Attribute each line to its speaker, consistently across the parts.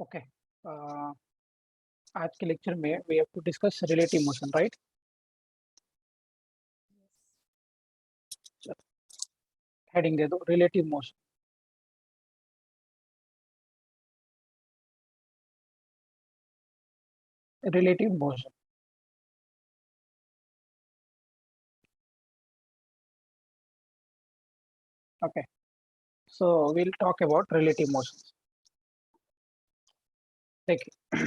Speaker 1: Okay, आज के lecture में we have to discuss relative motion, right? Heading दे दो, relative motion. Relative motion, okay. So we'll talk about relative motions. देखिए,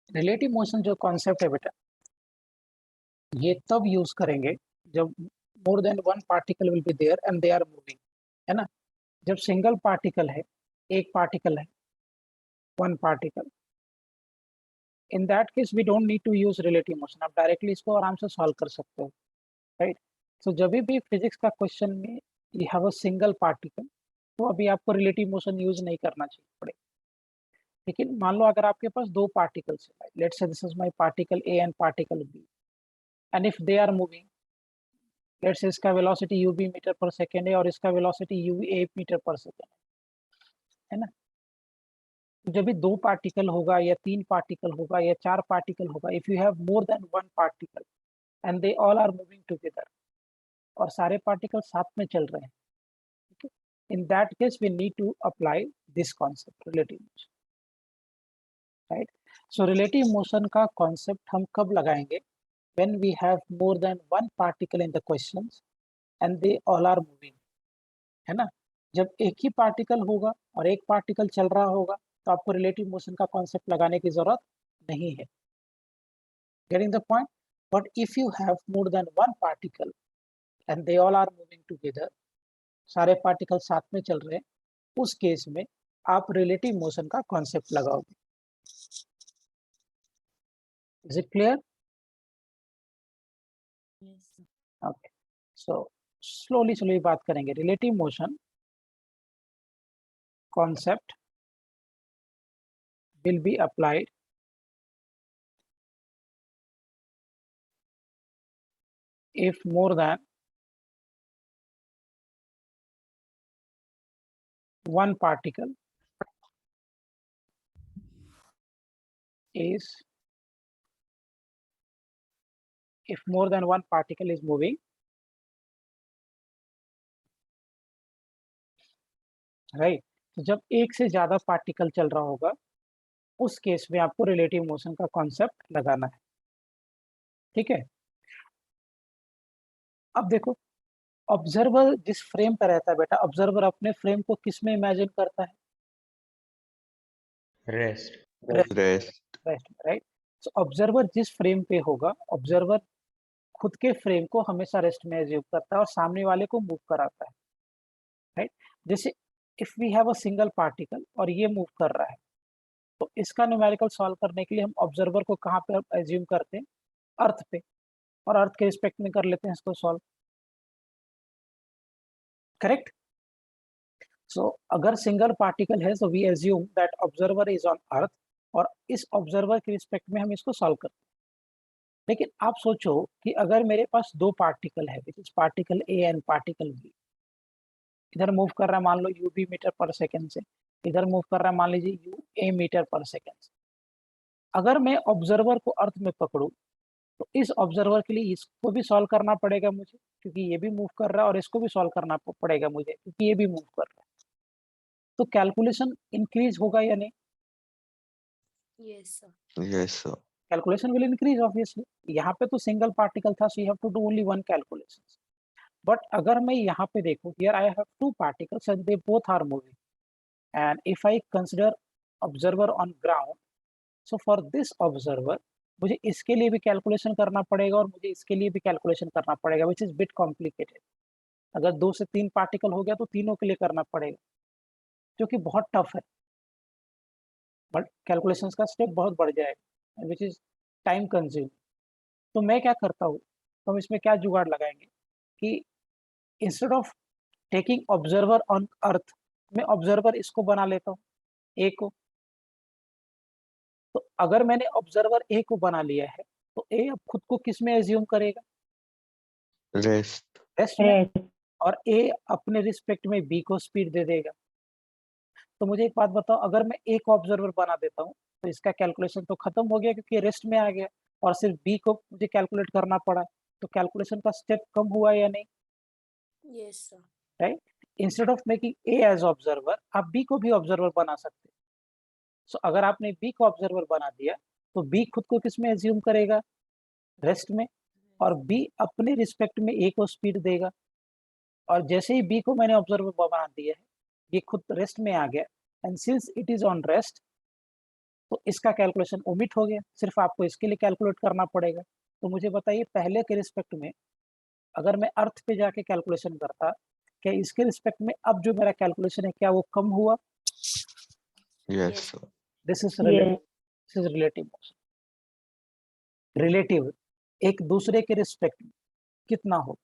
Speaker 1: relative motion जो concept है बेटा, ये तब यूज करेंगे जब more than one particle will be there and they are moving, है ना? जब सिंगल पार्टिकल है, एक पार्टिकल है, one particle, in that case we don't need to use relative motion. आप डायरेक्टली इसको आराम से सॉल्व कर सकते हो, राइट? तो जब भी फिजिक्स का क्वेश्चन में you have a single particle, तो अभी आपको रिलेटिव मोशन यूज नहीं करना चाहिए पड़े। लेकिन मान लो अगर आपके पास दो पार्टिकल्स है, let's say this is my particle A and particle B, and if they are moving, let's say इसका velocity u B meter per second है और इसका velocity u A meter per second है ना? तो जब भी दो पार्टिकल होगा या तीन पार्टिकल होगा या चार पार्टिकल होगा, if you have more than one particle and they all are moving together, और सारे पार्टिकल साथ में चल रहे हैं, okay? In that case we need to apply this concept, relative motion, right? So relative motion का concept हम कब लगाएंगे? When we have more than one particle in the questions and they all are moving, है ना? जब एक ही particle होगा और एक पार्टिकल चल रहा होगा, तो आपको रिलेटिव मोशन का कॉन्सेप्ट लगाने की जरूरत नहीं है। Getting the point? But if you have more than one particle and they all are moving together, सारे पार्टिकल साथ में चल रहे हैं, उस केस में आप रिलेटिव मोशन का कॉन्सेप्ट लगाओगे। Is it clear? Okay, so slowly बात करेंगे। Relative motion concept will be applied if more than one particle is moving, right? तो जब एक से ज्यादा पार्टिकल चल रहा होगा, उस केस में आपको रिलेटिव मोशन का कॉन्सेप्ट लगाना है, ठीक है? अब देखो, ऑब्जर्वर जिस फ्रेम पे रहता है बेटा, ऑब्जर्वर अपने फ्रेम को किस में इमेजिन करता है?
Speaker 2: Rest
Speaker 1: right? सो ऑब्जर्वर जिस फ्रेम पे होगा, ऑब्जर्वर खुद के फ्रेम को हमेशा रेस्ट में एज्यूम करता है और सामने वाले को मूव कराता है, राइट? जैसे if we have a single particle और ये मूव कर रहा है, तो इसका न्यूमेरिकल सॉल्व करने के लिए हम ऑब्जर्वर को कहाँ पे एज्यूम करते हैं? अर्थ पे, और अर्थ के रिस्पेक्ट में कर लेते हैं इसको सॉल्व, करेक्ट? सो अगर सिंगल पार्टिकल है, so we assume that observer is on earth, और इस ऑब्जर्वर के रिस्पेक्ट में हम इसको सॉल्व करते हैं। लेकिन आप सोचो कि अगर मेरे पास दो पार्टिकल है, which is particle A and particle B, इधर मूव कर रहा है मान लो यूबी मीटर पर सेकेंड से, इधर मूव कर रहा है मान लीजिए u A meter per second से। अगर मैं ऑब्जर्वर को अर्थ में पकड़ूं, तो इस ऑब्जर्वर के लिए इसको भी सॉल्व करना पड़ेगा मुझे, क्योंकि ये भी मूव कर रहा है, और इसको भी सॉल्व करना पड़ेगा मुझे, क्योंकि ये भी मूव कर रहा है। तो कैलकुलेशन इंक्रीज होगा या नहीं?
Speaker 3: Yes, sir.
Speaker 1: Calculation will increase obviously. यहाँ पे तो सिंगल पार्टिकल था, so you have to do only one calculation. But अगर मैं यहाँ पे देखूं, here I have two particles and they both are moving, and if I consider observer on ground, so for this observer मुझे इसके लिए भी कैलकुलेशन करना पड़ेगा और मुझे इसके लिए भी कैलकुलेशन करना पड़ेगा, विच इज बिट कॉम्प्लिकेटेड। अगर दो से तीन पार्टिकल हो गया तो तीनों के लिए करना पड़ेगा, जो कि बहुत टफ है, बट कैलकुलेशन का स्टेप बहुत बढ़ जाएगा, विच इज टाइम कंज्यूम। तो मैं क्या करता हूँ, तो हम इसमें क्या जुगाड़ लगाएंगे कि instead of taking observer on earth, मैं ऑब्जर्वर इसको बना लेता हूँ, ए को। तो अगर मैंने ऑब्जर्वर ए को बना लिया है, तो ए अब खुद को किस में एज्यूम करेगा? रेस्ट में, और ए अपने रिस्पेक्ट में बी को स्पीड दे देगा। तो मुझे एक बात बताओ, अगर मैं एक ऑब्जर्वर बना देता हूँ तो इसका कैलकुलेशन तो खत्म हो गया क्योंकि रेस्ट में आ गया और सिर्फ बी को मुझे कैलकुलेट करना पड़ा, तो कैलकुलेशन का स्टेप कम हुआ या नहीं?
Speaker 3: Yes, sir.
Speaker 1: Right? Instead of making A as observer, आप बी को भी ऑब्जर्वर बना सकते हैं। सो अगर आपने बी को ऑब्जर्वर बना दिया तो बी खुद को किस में एज्यूम करेगा? रेस्ट में। और बी अपने रिस्पेक्ट में ए को स्पीड देगा, और जैसे ही बी को मैंने ऑब्जर्वर बना दिया है, ये खुद रेस्ट में आ गया, and since it is on rest तो इसका कैलकुलेशन ओमिट हो गया, सिर्फ आपको इसके लिए कैलकुलेट करना पड़ेगा। तो मुझे बताइए, पहले के रिस्पेक्ट में अगर मैं अर्थ पे जाके कैलकुलेशन करता, क्या इसके रिस्पेक्ट में अब जो मेरा कैलकुलेशन है क्या वो कम हुआ?
Speaker 3: Yes, sir.
Speaker 1: This is relative motion. Relative एक दूसरे के रिस्पेक्ट में कितना हो,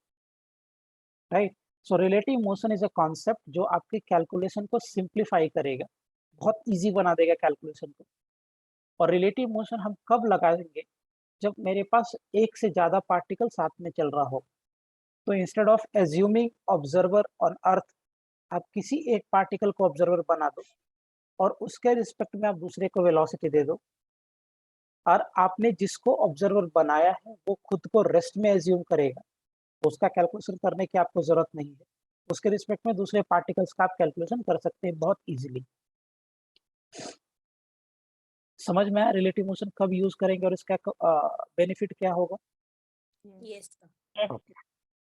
Speaker 1: right? So relative motion is a concept जो आपके कैलकुलेशन को सिंप्लीफाई करेगा, बहुत इजी बना देगा कैलकुलेशन को। और रिलेटिव मोशन हम कब लगाएंगे? जब मेरे पास एक से ज्यादा पार्टिकल साथ में चल रहा हो। तो instead of assuming observer on earth, आप किसी एक पार्टिकल को ऑब्जर्वर बना दो और उसके रिस्पेक्ट में आप दूसरे को वेलोसिटी दे दो, और आपने जिसको ऑब्जर्वर बनाया है वो खुद को रेस्ट में एज्यूम करेगा, तो उसका कैलकुलेशन करने की आपको जरूरत नहीं है। उसके रिस्पेक्ट में दूसरे पार्टिकल्स का आप कैलकुलेशन कर सकते हैं बहुत इजीली। समझ में आया रिलेटिव मोशन कब यूज करेंगे और इसका बेनिफिट क्या होगा?
Speaker 3: Yes, sir.
Speaker 1: Okay,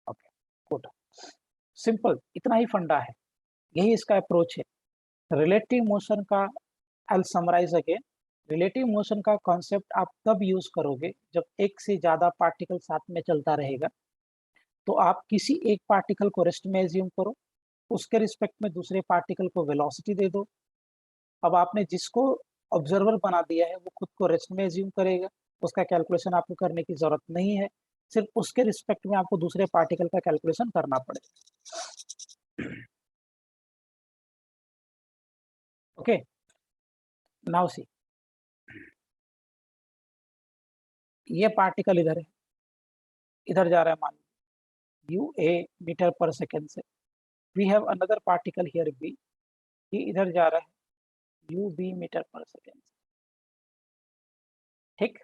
Speaker 1: okay, good, simple, इतना ही फंडा है, यही इसका अप्रोच है रिलेटिव मोशन का। I will summarise again. Relative motion का कॉन्सेप्ट आप तब यूज करोगे जब एक से ज्यादा पार्टिकल साथ में चलता रहेगा। तो आप किसी एक पार्टिकल को रेस्ट में एज्यूम करो, उसके रिस्पेक्ट में दूसरे पार्टिकल को वेलोसिटी दे दो। अब आपने जिसको ऑब्जर्वर बना दिया है वो खुद को रेस्ट में एज्यूम करेगा, उसका कैलकुलेशन आपको करने की जरूरत नहीं है, सिर्फ उसके रिस्पेक्ट में आपको दूसरे पार्टिकल का कैलकुलेशन करना पड़ेगा। ओके, नाउ सी, ये पार्टिकल इधर है, इधर जा रहा है, मान u A meter per second से। We have another particle here B, ये इधर जा रहा है u B meter per second से। ठीक,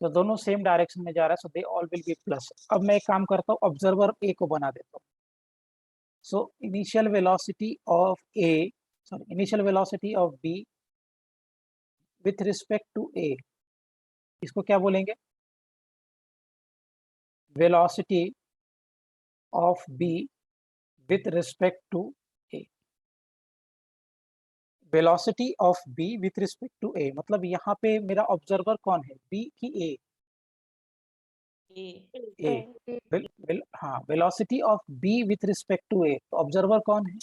Speaker 1: तो दोनों सेम डायरेक्शन में जा रहा है, so they all will be plus. अब मैं एक काम करता हूँ, ऑब्जर्वर ए को बना देता हूँ। So initial velocity of A, sorry initial velocity of B with respect to A, इसको क्या बोलेंगे? Velocity of B with respect to A. Velocity of B with respect to A मतलब यहाँ पे मेरा ऑब्जर्वर कौन है, बी की ए? ए। हाँ, velocity of B with respect to A, तो ऑब्जर्वर कौन है?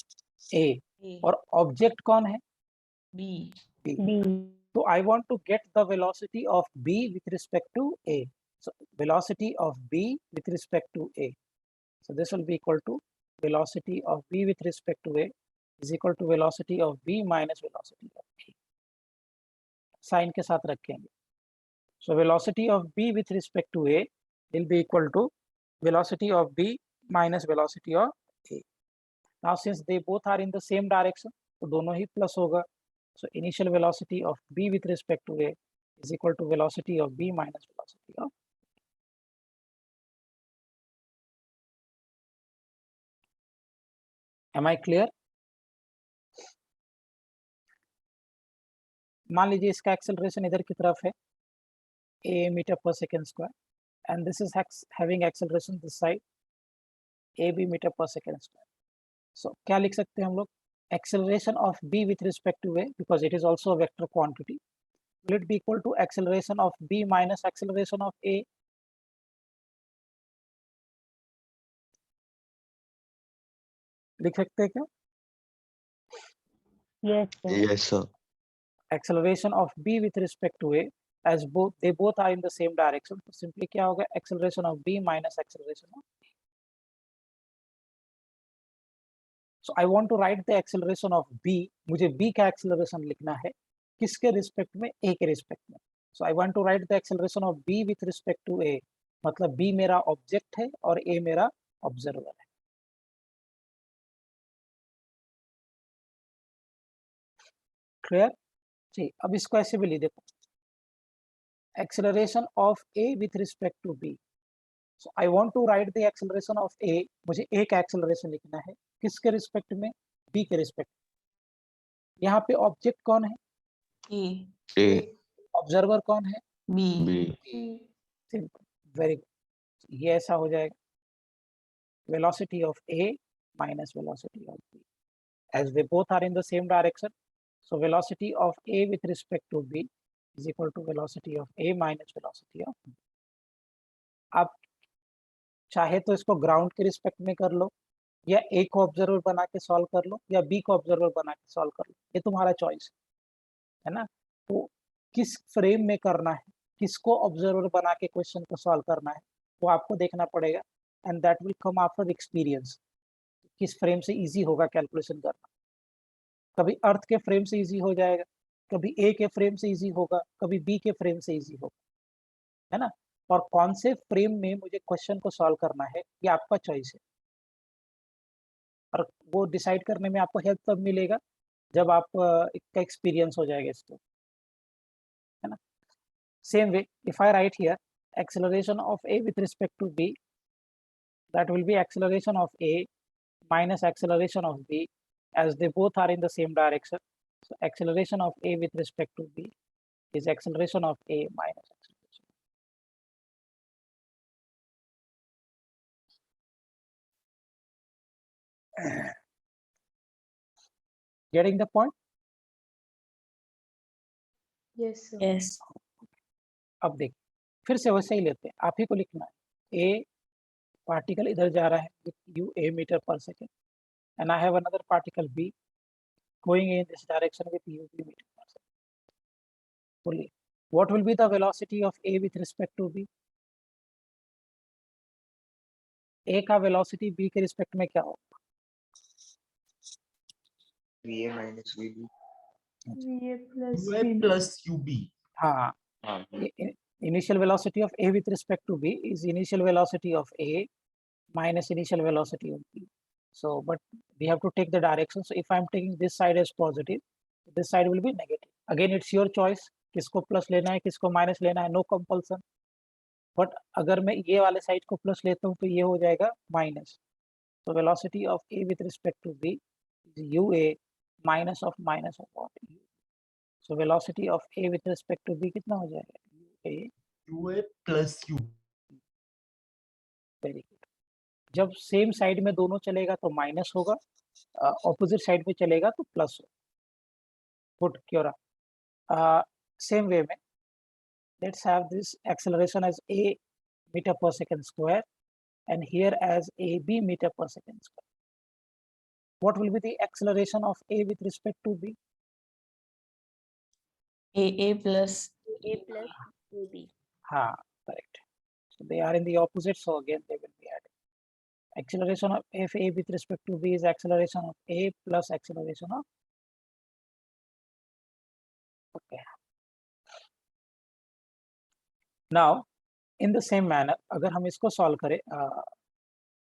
Speaker 1: ए। और ऑब्जेक्ट कौन है?
Speaker 3: B.
Speaker 1: बी। तो I want to get the velocity of B with respect to A. So velocity of B with respect to A, so this will be equal to velocity of b with respect to a is equal to velocity of b minus velocity of a, sign के साथ रखेंगे। so velocity of b with respect to a will be equal to velocity of b minus velocity of a। now since they both are in the same direction तो दोनों ही plus होगा। so initial velocity of b with respect to a is equal to velocity of b minus velocity of। am I clear? मान लीजिए इसका acceleration इधर की तरफ है a meter per second square, and this is having acceleration this side ab meter per second square। so क्या लिख सकते हैं हम लोग? acceleration of b with respect to a, because it is also a vector quantity, will it be equal to acceleration of b minus acceleration of a? लिख सकते हैं क्या?
Speaker 3: Yes, sir.
Speaker 1: acceleration of b with respect to a, as both they both are in the same direction, तो simply क्या होगा? acceleration of b minus acceleration of a। so I want to write the acceleration of b, मुझे b का acceleration लिखना है, किसके respect में? a के रिस्पेक्ट में। so I want to write the acceleration of b with respect to a, मतलब b मेरा ऑब्जेक्ट है और a मेरा ऑब्जर्वर है। क्लियर? जी, अब इसको ऐसे भी लिख देता हूँ, acceleration of A with respect to B. So I want to write the acceleration of A, मुझे ए का एक्सेलरेशन लिखना है, किसके रिस्पेक्ट में? बी के रिस्पेक्ट। यहाँ पे ऑब्जेक्ट कौन है?
Speaker 3: A,
Speaker 1: ऑब्जर्वर कौन है?
Speaker 3: B,
Speaker 1: simple, very good. ये ऐसा हो जाएगा, velocity of A minus velocity of B, as they both are in the same direction, so velocity of A with respect to B is equal to velocity of A minus velocity of B. आप चाहे तो इसको ground के respect में कर लो, या A को observer बना के सॉल्व कर लो, या B को ऑब्जर्वर बना के सॉल्व कर लो, ये तुम्हारा चॉइस है ना। तो किस फ्रेम में करना है, किसको ऑब्जर्वर बना के क्वेश्चन को सॉल्व करना है, वो आपको देखना पड़ेगा, and that will come after experience, किस फ्रेम से इजी होगा कैलकुलेशन करना। कभी अर्थ के फ्रेम से इजी हो जाएगा, कभी ए के फ्रेम से इजी होगा, कभी बी के फ्रेम से इजी होगा, है ना। और कौन से फ्रेम में मुझे क्वेश्चन को सॉल्व करना है, ये आपका चॉइस है, और वो डिसाइड करने में आपको हेल्प तब मिलेगा जब आप का एक्सपीरियंस हो जाएगा इसको, है ना। Same way, if I write here acceleration of A with respect to B, that will be acceleration of A minus acceleration of B, as they both are in the same direction. So acceleration of A with respect to B is acceleration of A minus acceleration. Getting the point?
Speaker 2: Yes, sir.
Speaker 3: yes,
Speaker 1: अब देखिए, फिर से वैसे ही लेते हैं, आप ही को लिखना है, A पार्टिकल इधर जा रहा है with UA metre per second, and I have another particle B going in this direction with UB meter per second. Fully. What will be the velocity of A with respect to B? A का velocity B के respect में क्या होगा?
Speaker 4: VA minus VB.
Speaker 2: VA plus
Speaker 5: UA
Speaker 2: VB.
Speaker 5: plus UB.
Speaker 1: हाँ, initial velocity of A with respect to B is initial velocity of A minus initial velocity of B. So, but we have to take the direction. So, if I am taking this side as positive, this side will be negative. Again, it's your choice. किसको plus लेना है, किसको minus लेना है, no compulsion. But अगर मैं ये वाले साइड को प्लस लेता हूँ तो ये हो जाएगा minus. So, velocity of A with respect to B is UA minus of what? So, velocity of A with respect to B कितना हो जाएगा?
Speaker 5: UA plus UB.
Speaker 1: Very good. जब सेम साइड में दोनों चलेगा तो माइनस होगा, ऑपोजिट साइड में चलेगा तो प्लस होगा। गुड, क्यों रहा? सेम वे में let's have this acceleration as A metre per second square and here as AB meter per second square. What will be the acceleration of A with respect to B?
Speaker 3: AA plus
Speaker 2: UB.
Speaker 1: हाँ, correct. So they are in the opposite, so again they will be added. Acceleration of FA with respect to B is acceleration of A plus acceleration of, okay. Now, in the same manner, अगर हम इसको solve करें,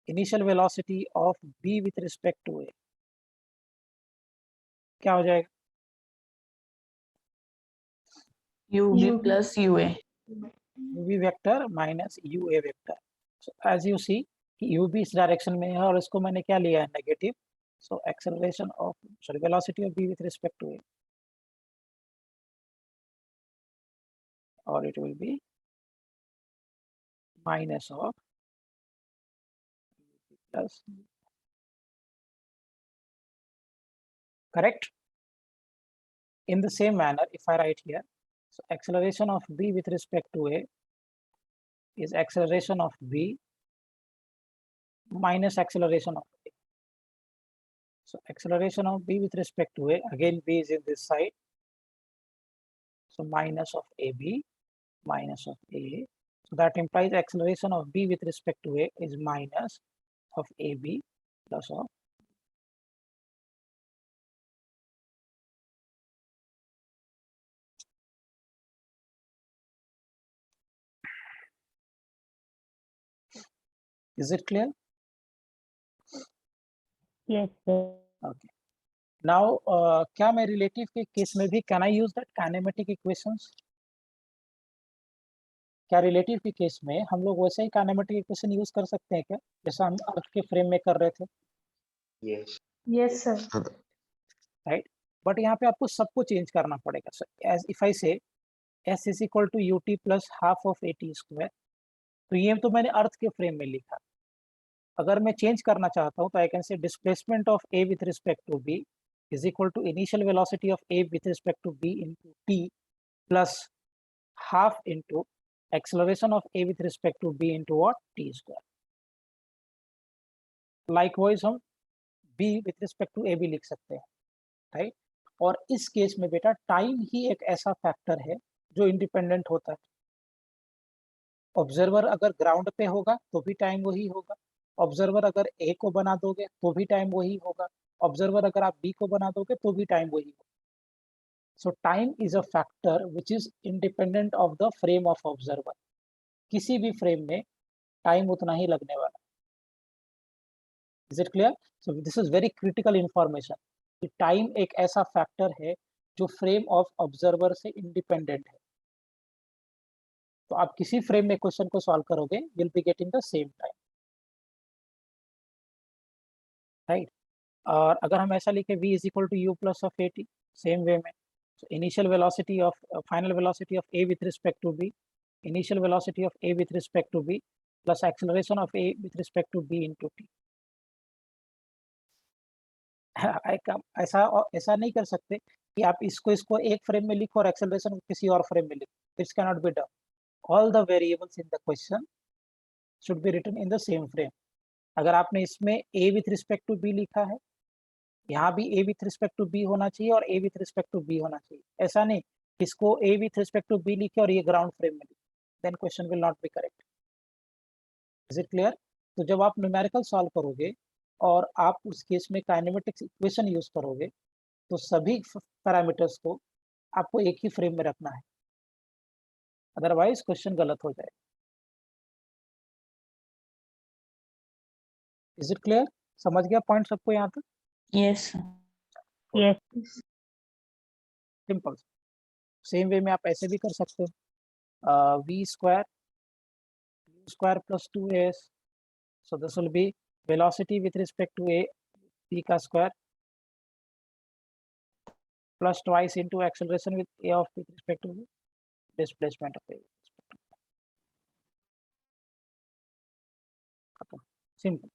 Speaker 1: initial velocity of B with respect to A, क्या हो जाएगा?
Speaker 3: UB
Speaker 2: UB.
Speaker 3: plus UA.
Speaker 1: UB vector minus UA vector. So as you see, UB इस direction में है और इसको मैंने क्या लिया है, negative. So acceleration of, sorry, velocity of B with respect to A, or it will be minus of plus, correct? In the same manner, if I write here, so acceleration of B with respect to A is acceleration of B minus acceleration of A. So acceleration of B with respect to A, again B is in this side, so minus of AB minus of A. So that implies acceleration of B with respect to A is minus of AB plus of. Is it clear?
Speaker 2: Yes, sir.
Speaker 1: Okay. Now क्या मैं relative के case में भी can I use that kinematic equations? क्या relative के case में हम लोग वैसे ही काइनेमेटिक इक्वेशन यूज कर सकते हैं क्या, जैसा हम अर्थ के फ्रेम में कर रहे थे,
Speaker 4: Yes.
Speaker 2: Yes, sir.
Speaker 1: Right? But यहाँ पे आपको सबको चेंज करना पड़ेगा। So as if I say s is equal to ut plus half of at square, तो ये तो मैंने अर्थ के फ्रेम में लिखा। अगर मैं चेंज करना चाहता हूँ तो I can say displacement of a with respect to b is equal to initial velocity of a with respect to b into t plus half into acceleration of a with respect to b into what, t square. Likewise हम b with respect to a भी लिख सकते हैं, right? और इस case में बेटा time ही एक ऐसा फैक्टर है जो इंडिपेंडेंट होता है। ऑब्जर्वर अगर ग्राउंड पे होगा तो भी टाइम वही होगा, ऑब्जर्वर अगर ए को बना दोगे तो भी टाइम वही होगा, ऑब्जर्वर अगर आप बी को बना दोगे तो भी टाइम वही होगा। सो time is a factor which is independent of the frame of observer. किसी भी फ्रेम में टाइम उतना ही लगने वाला। Is it clear? So this is very critical information कि टाइम एक ऐसा फैक्टर है जो फ्रेम ऑफ ऑब्जर्वर से इंडिपेंडेंट है। तो आप किसी फ्रेम में क्वेश्चन को सॉल्व करोगे, will be getting the same time, right? और अगर हम ऐसा लिखे v is equal to u plus of at, same way में initial velocity of final velocity of a with respect to b, initial velocity of a with respect to b plus acceleration of a with respect to b into t। ऐसा नहीं कर सकते कि आप इसको एक frame में लिखो और एक्सेलरेशन किसी और फ्रेम में लिखो, this can not be done. All the variables in the question should be written in the same frame. अगर आपने इसमें a with respect to b लिखा है, यहाँ भी a with respect to b होना चाहिए और a with respect to b होना चाहिए। ऐसा नहीं इसको a with respect to b लिखे और ये ग्राउंड फ्रेम में लिखे, then question will not be correct. Is it clear? तो जब आप न्यूमेरिकल सॉल्व करोगे और आप उस केस में काइनेमेटिक्स इक्वेशन यूज करोगे तो सभी पैरामीटर्स को आपको एक ही फ्रेम में रखना है, अदरवाइज क्वेश्चन गलत हो जाए। Is it clear? समझ गया पॉइंट सबको यहाँ तक?
Speaker 3: Yes, sir.
Speaker 2: Yes.
Speaker 1: Simple. Same way में आप ऐसे भी कर सकते हो, v square square plus 2as, so this will be velocity with respect to a p का square plus twice into acceleration with a of p with respect to the displacement of a. Simple.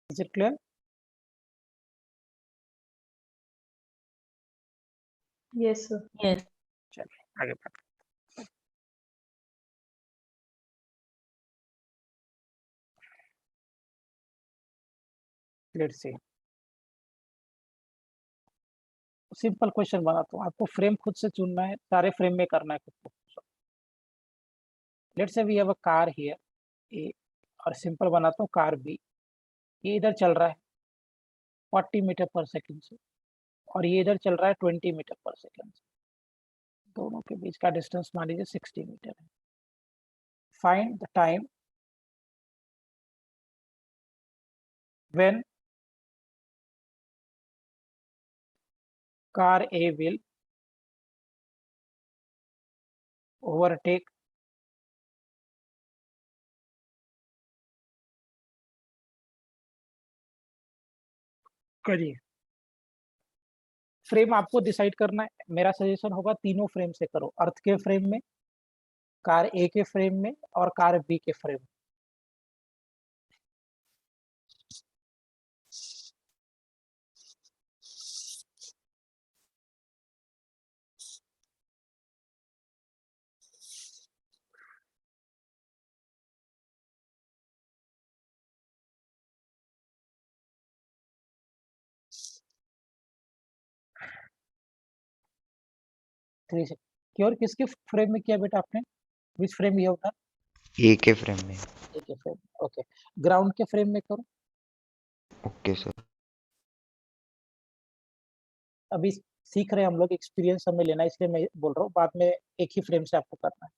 Speaker 1: Is it clear?
Speaker 2: Yes, sir.
Speaker 3: Yes.
Speaker 1: चलिए आगे बढ़ते हैं। Let's see. Simple question बनाता हूँ, आपको frame खुद से चुनना है, सारे फ्रेम में करना है खुद को। Let's say we have a car here A, और सिंपल बनाता हूँ कार बी। ये इधर चल रहा है 40 मीटर पर सेकंड से और ये इधर चल रहा है 20 मीटर पर सेकंड से। दोनों के बीच का डिस्टेंस मान लीजिए 60 मीटर है। Find the time when car A will overtake करिए। फ्रेम आपको डिसाइड करना है, मेरा सजेशन होगा तीनों फ्रेम से करो, अर्थ के फ्रेम में, कार ए के फ्रेम में और कार बी के फ्रेम में। क्योर किसके फ्रेम में किया बेटा आपने? विच फ्रेम ये होता?
Speaker 4: ए के फ्रेम में।
Speaker 1: ए के फ्रेम, ओके। ग्राउंड के फ्रेम में करो।
Speaker 4: Okay sir.
Speaker 1: अभी सीख रहे हैं हम लोग, एक्सपीरियंस हमें लेना है, इसलिए मैं बोल रहा हूँ, बाद में एक ही फ्रेम से आपको करना है।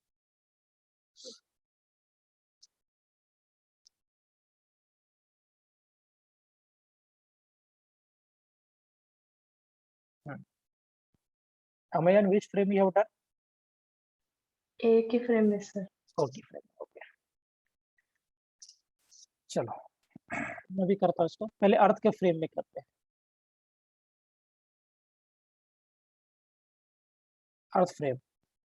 Speaker 1: Amayan, which frame you have done?
Speaker 2: एक ही फ्रेम में सर।
Speaker 1: Okay frame, okay. चलो मैं भी करता हूँ इसको, पहले अर्थ के फ्रेम में करते हैं। अर्थ फ्रेम,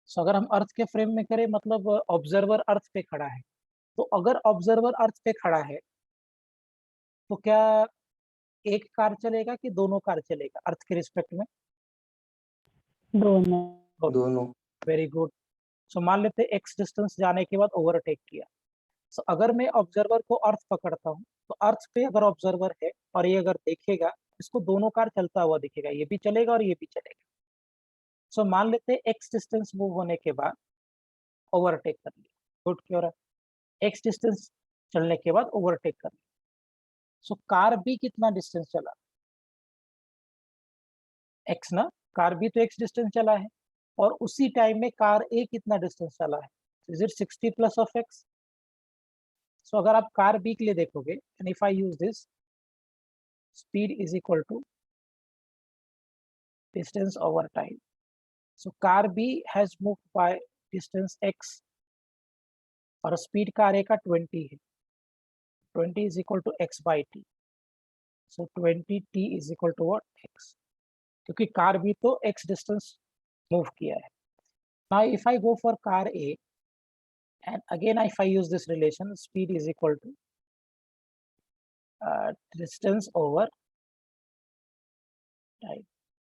Speaker 1: सो अगर हम अर्थ के फ्रेम में करें, मतलब ऑब्जर्वर अर्थ पे खड़ा है, तो अगर ऑब्जर्वर अर्थ पे खड़ा है तो क्या एक कार चलेगा कि दोनों कार चलेगा अर्थ के रिस्पेक्ट में?
Speaker 4: दोनों।
Speaker 1: Very good. सो मान लेते हैं एक्स डिस्टेंस जाने के बाद ओवरटेक किया। सो अगर मैं ऑब्जर्वर को अर्थ पकड़ता हूँ, तो अर्थ पे अगर ऑब्जर्वर है और ये अगर देखेगा, इसको दोनों कार चलता हुआ दिखेगा, ये भी चलेगा और ये भी चलेगा। सो मान लेते हैं एक्स डिस्टेंस मूव होने के बाद ओवरटेक कर लिया, गुड क्यों रहा, एक्स डिस्टेंस चलने के बाद ओवरटेक कर लिया। सो कार बी कितना डिस्टेंस चला? एक्स ना, कार बी तो एक्स डिस्टेंस चला है, और उसी टाइम में कार ए कितना डिस्टेंस चला है? Is it 60 plus of X? So अगर आप कार बी के लिए देखोगे, and if I use this, speed is equal to distance over time. So car B has moved by distance X और speed car A का 20 है, 20 is equal to X by T. So 20 T is equal to what? X, क्योंकि car B तो X distance move किया है। Now if I go for car A, and again if I use this relation, speed is equal to distance over time.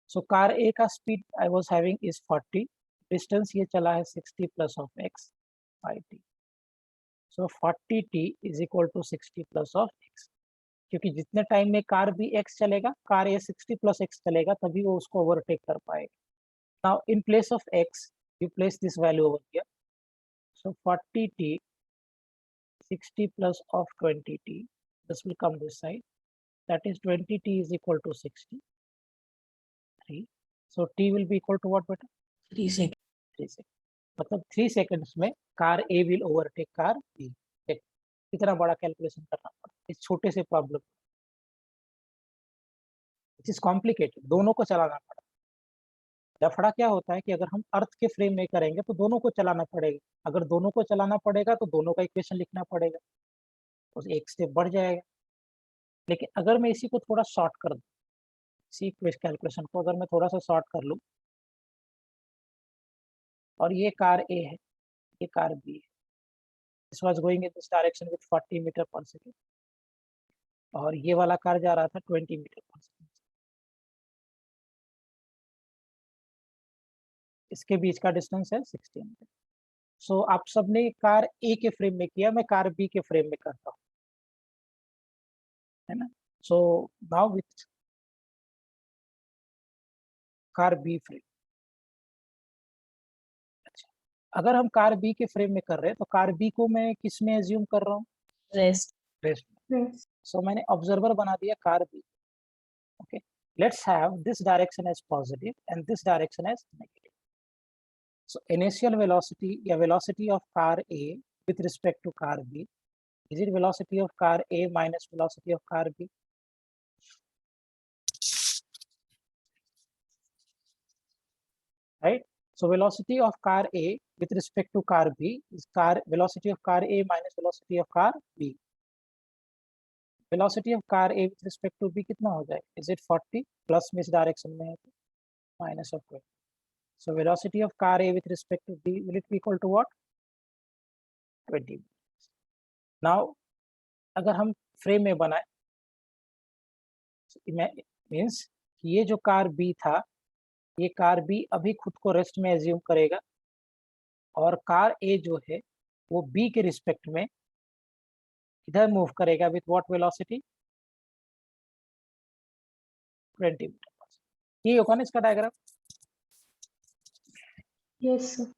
Speaker 1: So car A का speed I was having is 40, distance ये चला है 60 plus of x by t. So 40t is equal to 60 plus of x, क्योंकि जितने time में car भी x चलेगा, car A 60 plus x चलेगा, तभी वो उसको ओवरटेक कर पाएगा। Now in place of x, you place this value over here. So 40t 60 plus of 20t, this will come this side, that is 20t is equal to 60, 3. So t will be equal to what beta?
Speaker 3: 3 seconds.
Speaker 1: 3 seconds. मतलब 3 seconds में car A will overtake car B। कितना बड़ा calculation करना पड़ा इस छोटे से problem, it is complicated, दोनों को चलाना पड़ा। लफड़ा क्या होता है कि अगर हम अर्थ के फ्रेम में करेंगे तो दोनों को चलाना पड़ेगा, अगर दोनों को चलाना पड़ेगा तो दोनों का इक्वेशन लिखना पड़ेगा, तो एक स्टेप बढ़ जाएगा। लेकिन अगर मैं इसी को थोड़ा शॉर्ट कर दूं, इसी कैलकुलेशन को अगर मैं थोड़ा सा शॉर्ट कर लूं, और ये कार ए है, ये कार बी है, this was going in this direction with 40 meter per second, और ये वाला कार जा रहा था 20 मीटर पर सेकेंड, इसके बीच का डिस्टेंस है 60 मीटर। सो आप सबने कार ए के फ्रेम में किया, मैं कार बी के फ्रेम में करता हूँ, है ना। So now with car B frame, अच्छा, अगर हम कार बी के फ्रेम में कर रहे हैं तो कार बी को मैं किस में एज्यूम कर रहा हूँ?
Speaker 3: Rest.
Speaker 1: रेस्ट में। सो मैंने ऑब्जर्वर बना दिया car B. Okay, let's have this direction as positive and this direction as negative. So initial velocity या velocity of car A with respect to car B, is it velocity of car A minus velocity of car B? Right? So velocity of car A with respect to car B is velocity of car A minus velocity of car B. Velocity of car A with respect to B कितना हो जाएगा? Is it 40 plus में इस direction में है तो minus of 20. So velocity of car A with respect to B will it be equal to what? 20. Now अगर हम फ्रेम में बनाए, मीन्स ये जो कार B था, ये कार B अभी खुद को रेस्ट में एज्यूम करेगा, और कार A जो है वो B के रिस्पेक्ट में इधर मूव करेगा with what velocity? 20 meter per second. ये होगा ना इसका diagram?
Speaker 2: Yes sir.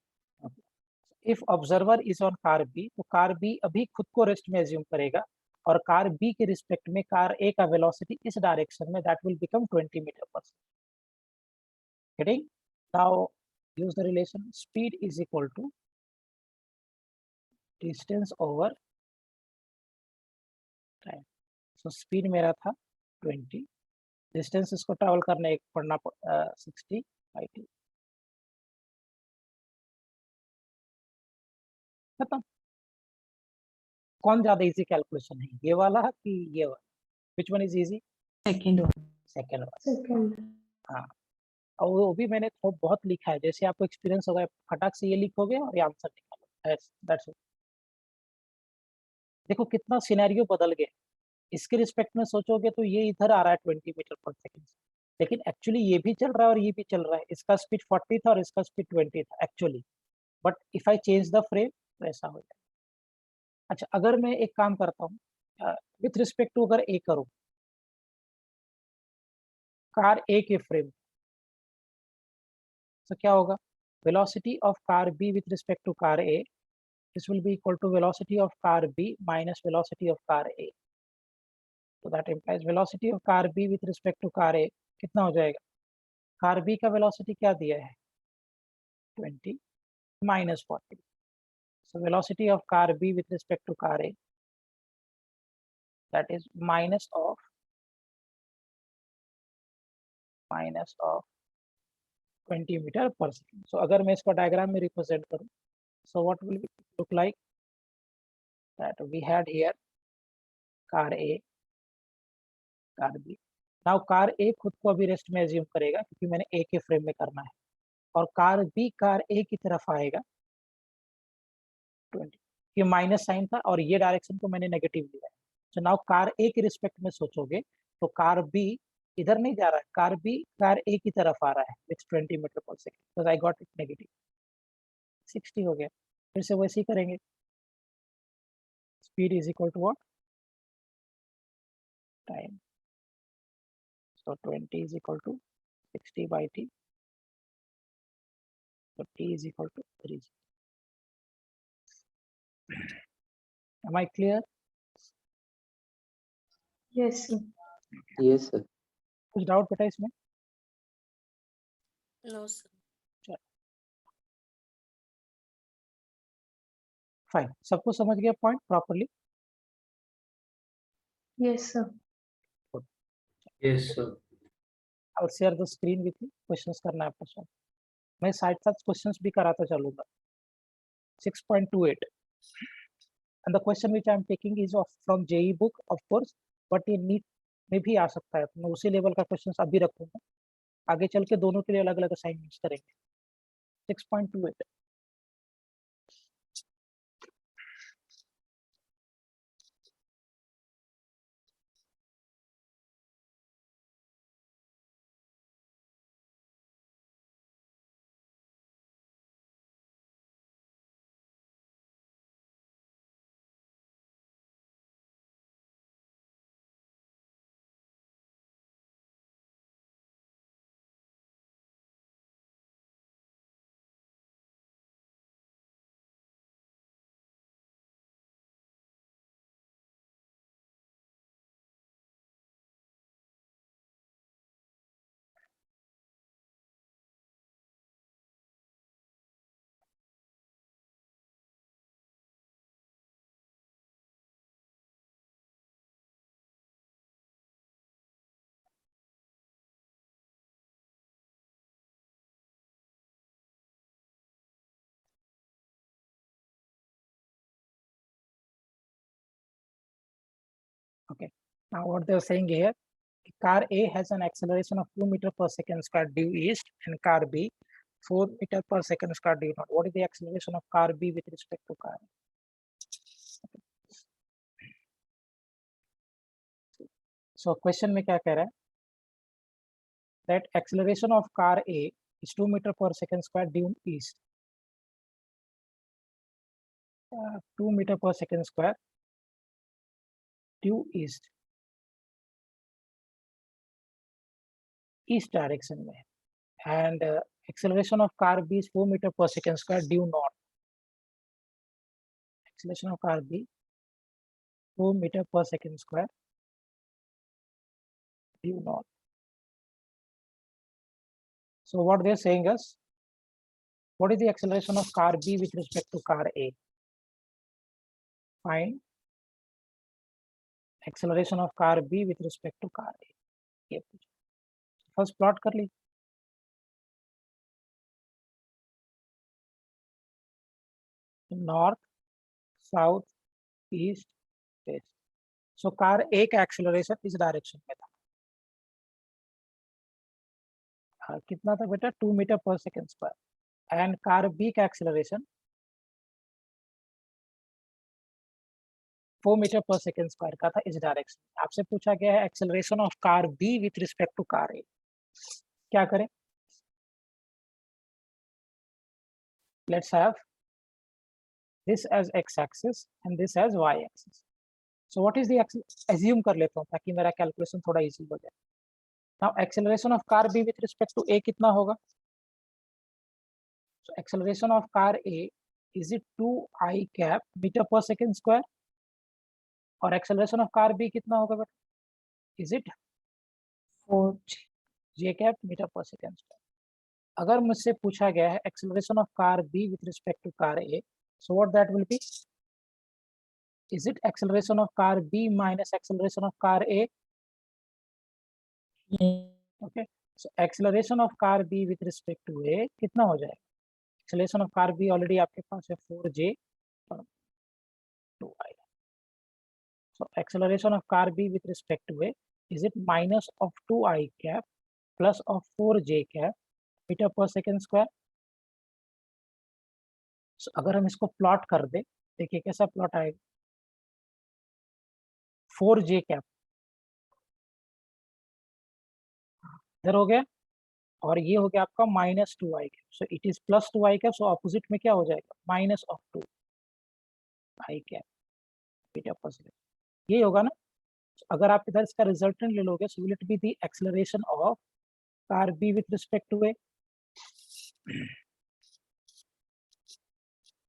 Speaker 1: If observer is on car B, तो कार बी अभी खुद को रेस्ट में एज्यूम करेगा, और कार बी के रिस्पेक्ट में कार ए का वेलोसिटी इस डायरेक्शन में that will become 20 meter per second. Getting? Now use the relation speed is equal to distance over time. So speed मेरा था 20, डिस्टेंस इसको ट्रैवल करने पड़ना 60 बाई t। खत्म। कौन ज्यादा इजी कैलकुलेशन है, ये वाला कि ये वाला? Which one is easy?
Speaker 3: Second one.
Speaker 1: Second वाला।
Speaker 2: Second.
Speaker 1: हाँ, और वो भी मैंने बहुत लिखा है, जैसे आपको एक्सपीरियंस होगा फटाक से ये लिखोगे और ये आंसर निकालो। That's it. देखो कितना सिनेरियो बदल गया। इसके रिस्पेक्ट में सोचोगे तो ये इधर आ रहा है 20 मीटर पर सेकेंड, लेकिन एक्चुअली ये भी चल रहा है और ये भी चल रहा है। इसका स्पीड 40 था और इसका स्पीड 20 था actually, but if I change the frame तो ऐसा हो जाए। अच्छा, अगर मैं एक काम करता हूँ विथ रिस्पेक्ट टू, अगर ए करूँ कार ए के फ्रेम, तो क्या होगा? Velocity of car B with respect to car A, this will be equal to velocity of car B minus velocity of car A. तो that implies velocity of car B with respect to car A कितना हो जाएगा? Car B का velocity क्या दिया है? 20 minus 40. So velocity of car B with respect to car A, that is minus of 20 meter per second. So अगर मैं इसको डायग्राम में रिप्रेजेंट करूं, so what will it look like? That we had here car A, car B. Now car A खुद को अभी rest में assume करेगा क्योंकि मैंने A के फ्रेम में करना है, और कार B कार A की तरफ आएगा 20। ये माइनस साइन था और ये डायरेक्शन को मैंने नेगेटिव लिया है। सो नाउ कार ए के रिस्पेक्ट में सोचोगे तो कार बी इधर नहीं जा रहा है, कार बी कार ए की तरफ आ रहा है with 20 meter per second, because I got it negative. 60 हो गया। फिर से वैसे ही करेंगे, speed is equal to what? Time. So 20 is equal to 60 by t, so t is equal to 3. Am I clear?
Speaker 2: Yes, sir.
Speaker 4: Yes, sir.
Speaker 1: कुछ doubt बेटा इसमें?
Speaker 3: No, sir.
Speaker 1: फाइन, सबको समझ गया point properly?
Speaker 2: Yes, sir.
Speaker 5: Yes, sir.
Speaker 1: I'll share the screen with you. Questions करना है आपको साथ। मैं साथ साथ क्वेश्चंस भी कराता चलूंगा। 6.28 and the question which I am taking is from JEE book of course, but ये नीट में भी आ सकता है, तो मैं उसी लेवल का क्वेश्चंस अभी रखूंगा, आगे चल के दोनों के लिए अलग अलग असाइनमेंट्स करेंगे। 6.28 Okay, now what they're saying here, car A has an acceleration of 2 meter per second square due east and car B 4 meter per second square due north. What is the acceleration of car B with respect to car A? So question में क्या कह रहा है? That acceleration of car A is 2 meter per second square due east. 2 meter per second square due east, east direction में, and acceleration of car B is 4 meter per second square due north. Acceleration of car B 4 meter per second square due north. So what they're saying is, what is the acceleration of car B with respect to car A? Find acceleration of car B with respect to car A. ये पूछा, first plot कर ली, north, south, east, waste. So car A का acceleration इस direction में था. कितना था बेटा? 2 metre per second square. And car B का acceleration 4 metre per second square का था इस डायरेक्शन. आपसे पूछा गया है acceleration of car B with respect to car A. क्या करें? Let's have this as X axis and this as Y axis. So what is the assume कर लेता हूँ ताकि मेरा कैलकुलेशन थोड़ा इजी हो जाए. Now acceleration of car B with respect to A कितना होगा? So acceleration of car A is it 2i cap metre per second square, और एक्सेलरेशन ऑफ कार बी कितना होगा बेटा? Is it
Speaker 3: 4G.
Speaker 1: J cap metre per second square. अगर मुझसे पूछा गया है acceleration of car B with respect to car A, so what that will be? Is it acceleration of car B minus acceleration of car A? Okay, so acceleration of car B with respect to A कितना हो जाएगा? Acceleration of car B already आपके पास है 4j और 2i. So acceleration of car B with respect to A is it minus of 2i cap plus of 4j cap metre per second square. So अगर हम इसको plot कर दे, देखिए कैसा प्लॉट आएगा. 4j कैप इधर हो गया, और ये हो गया आपका minus 2i cap. So it is plus 2i cap. So opposite में क्या हो जाएगा? Minus of 2i cap metre per second. ये होगा ना. So, अगर आप इधर इसका रिजल्टेंट ले लोगे, so will it be the acceleration of car B with respect to A.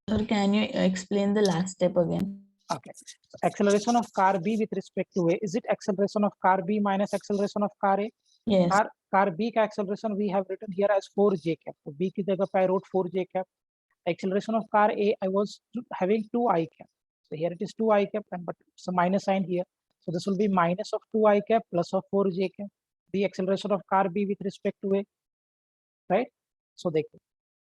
Speaker 3: Sir, can you explain the last step again?
Speaker 1: Okay, so acceleration of car B with respect to A, is it acceleration of car B minus acceleration of car A?
Speaker 3: Yes.
Speaker 1: car B का acceleration we have written here as 4j cap. तो B की जगह पे I wrote 4j cap. Acceleration of car A I was having 2i cap. So here it is 2i cap, and but it's a minus sign here. So this will be minus of 2i cap plus of 4j cap. The acceleration of car B with respect to A, right? So देखो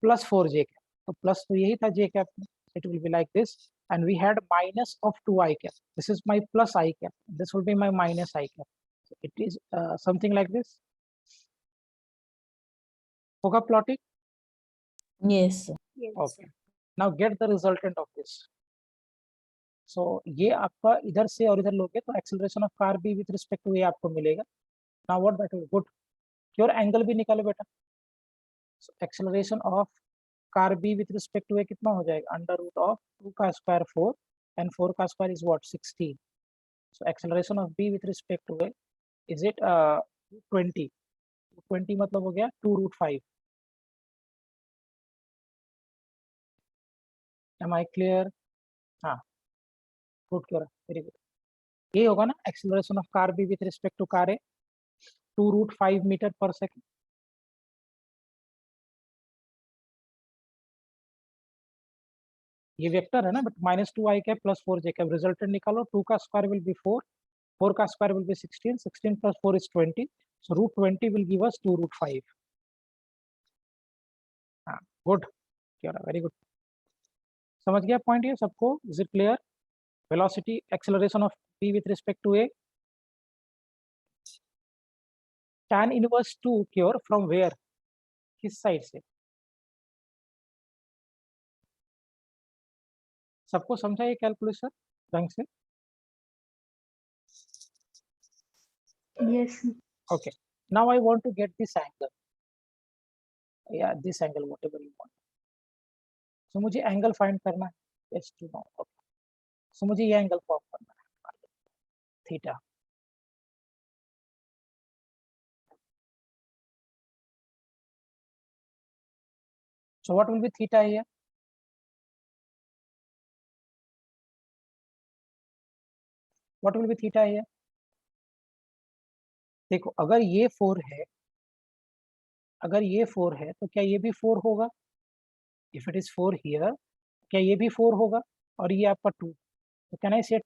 Speaker 1: plus 4j cap. तो plus तो यही था j cap में. It will be like this, and we had minus of 2i cap. This is my plus I cap. This will be my minus I cap. So it is something like this. होगा plotting?
Speaker 3: Yes, sir.
Speaker 1: Okay. Now get the resultant of this. So ये आपका इधर से और इधर लोगे तो acceleration of car B with respect to A आपको मिलेगा. Now what that will good. Your angle भी निकालो बेटा. So acceleration of car B with respect to A कितना हो जाएगा? अंडर रूट ऑफ 2 का स्क्वायर 4 एंड 4 का square is what? 16. So acceleration of B with respect to A is it 20. 20 मतलब हो गया 2 रूट 5. Am I clear? हाँ, good क्योर, वेरी गुड. ये होगा ना acceleration of car B with respect to car A, 2 root 5 meter per second. ये vector है ना, but minus 2i cap plus 4j cap. Resultant निकालो. 2 का स्क्वायर विल बी 4, 4 का square will be 16, 16 plus 4 is 20. So root 20 will give us 2 root 5. हाँ, good, very good. समझ गया point ये सबको? Is it clear? Velocity acceleration of B with respect to A. tan inverse 2 क्योर from where? किस side से? सबको समझा ये कैलकुलेशन ढंग से?
Speaker 2: Yes.
Speaker 1: Okay, now I want to get this angle. Yeah, this angle, whatever you want. So मुझे angle find करना है. Yes to know. Okay. So मुझे ये एंगल फॉर्म करना है, theta. So what will be theta here? What will be theta here? देखो अगर ये 4 है, अगर ये 4 है तो क्या ये भी 4 होगा? इफ इट इज 4 हियर, क्या ये भी 4 होगा? और ये आपका 2, so can I say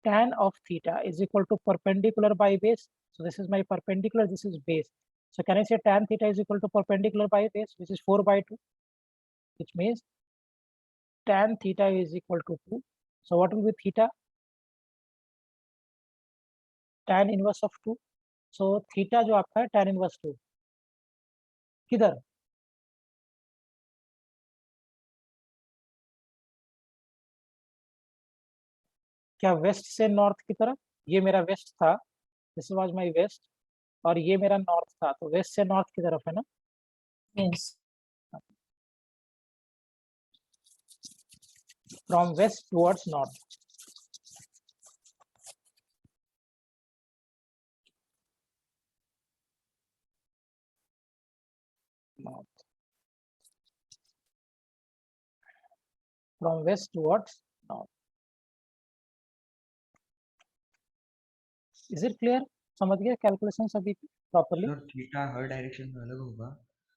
Speaker 1: tan of theta is equal to perpendicular by base? So this is my perpendicular, this is base. So can I say tan theta is equal to perpendicular by base, which is 4 by 2, which means tan theta is equal to 2. So what will be theta? Tan inverse of 2. So theta जो आपका है tan inverse 2, किधर? क्या waste से north की तरफ? ये मेरा वेस्ट था, दिस वाज माय वेस्ट, और ये मेरा नॉर्थ था, तो वेस्ट से नॉर्थ की तरफ है ना?
Speaker 3: Yes.
Speaker 1: From west towards north. North, from west towards north. Is it clear? समझ गया कैलकुलेशन सभी प्रॉपर्ली?
Speaker 6: सर थीटा हर डायरेक्शन में अलग होगा?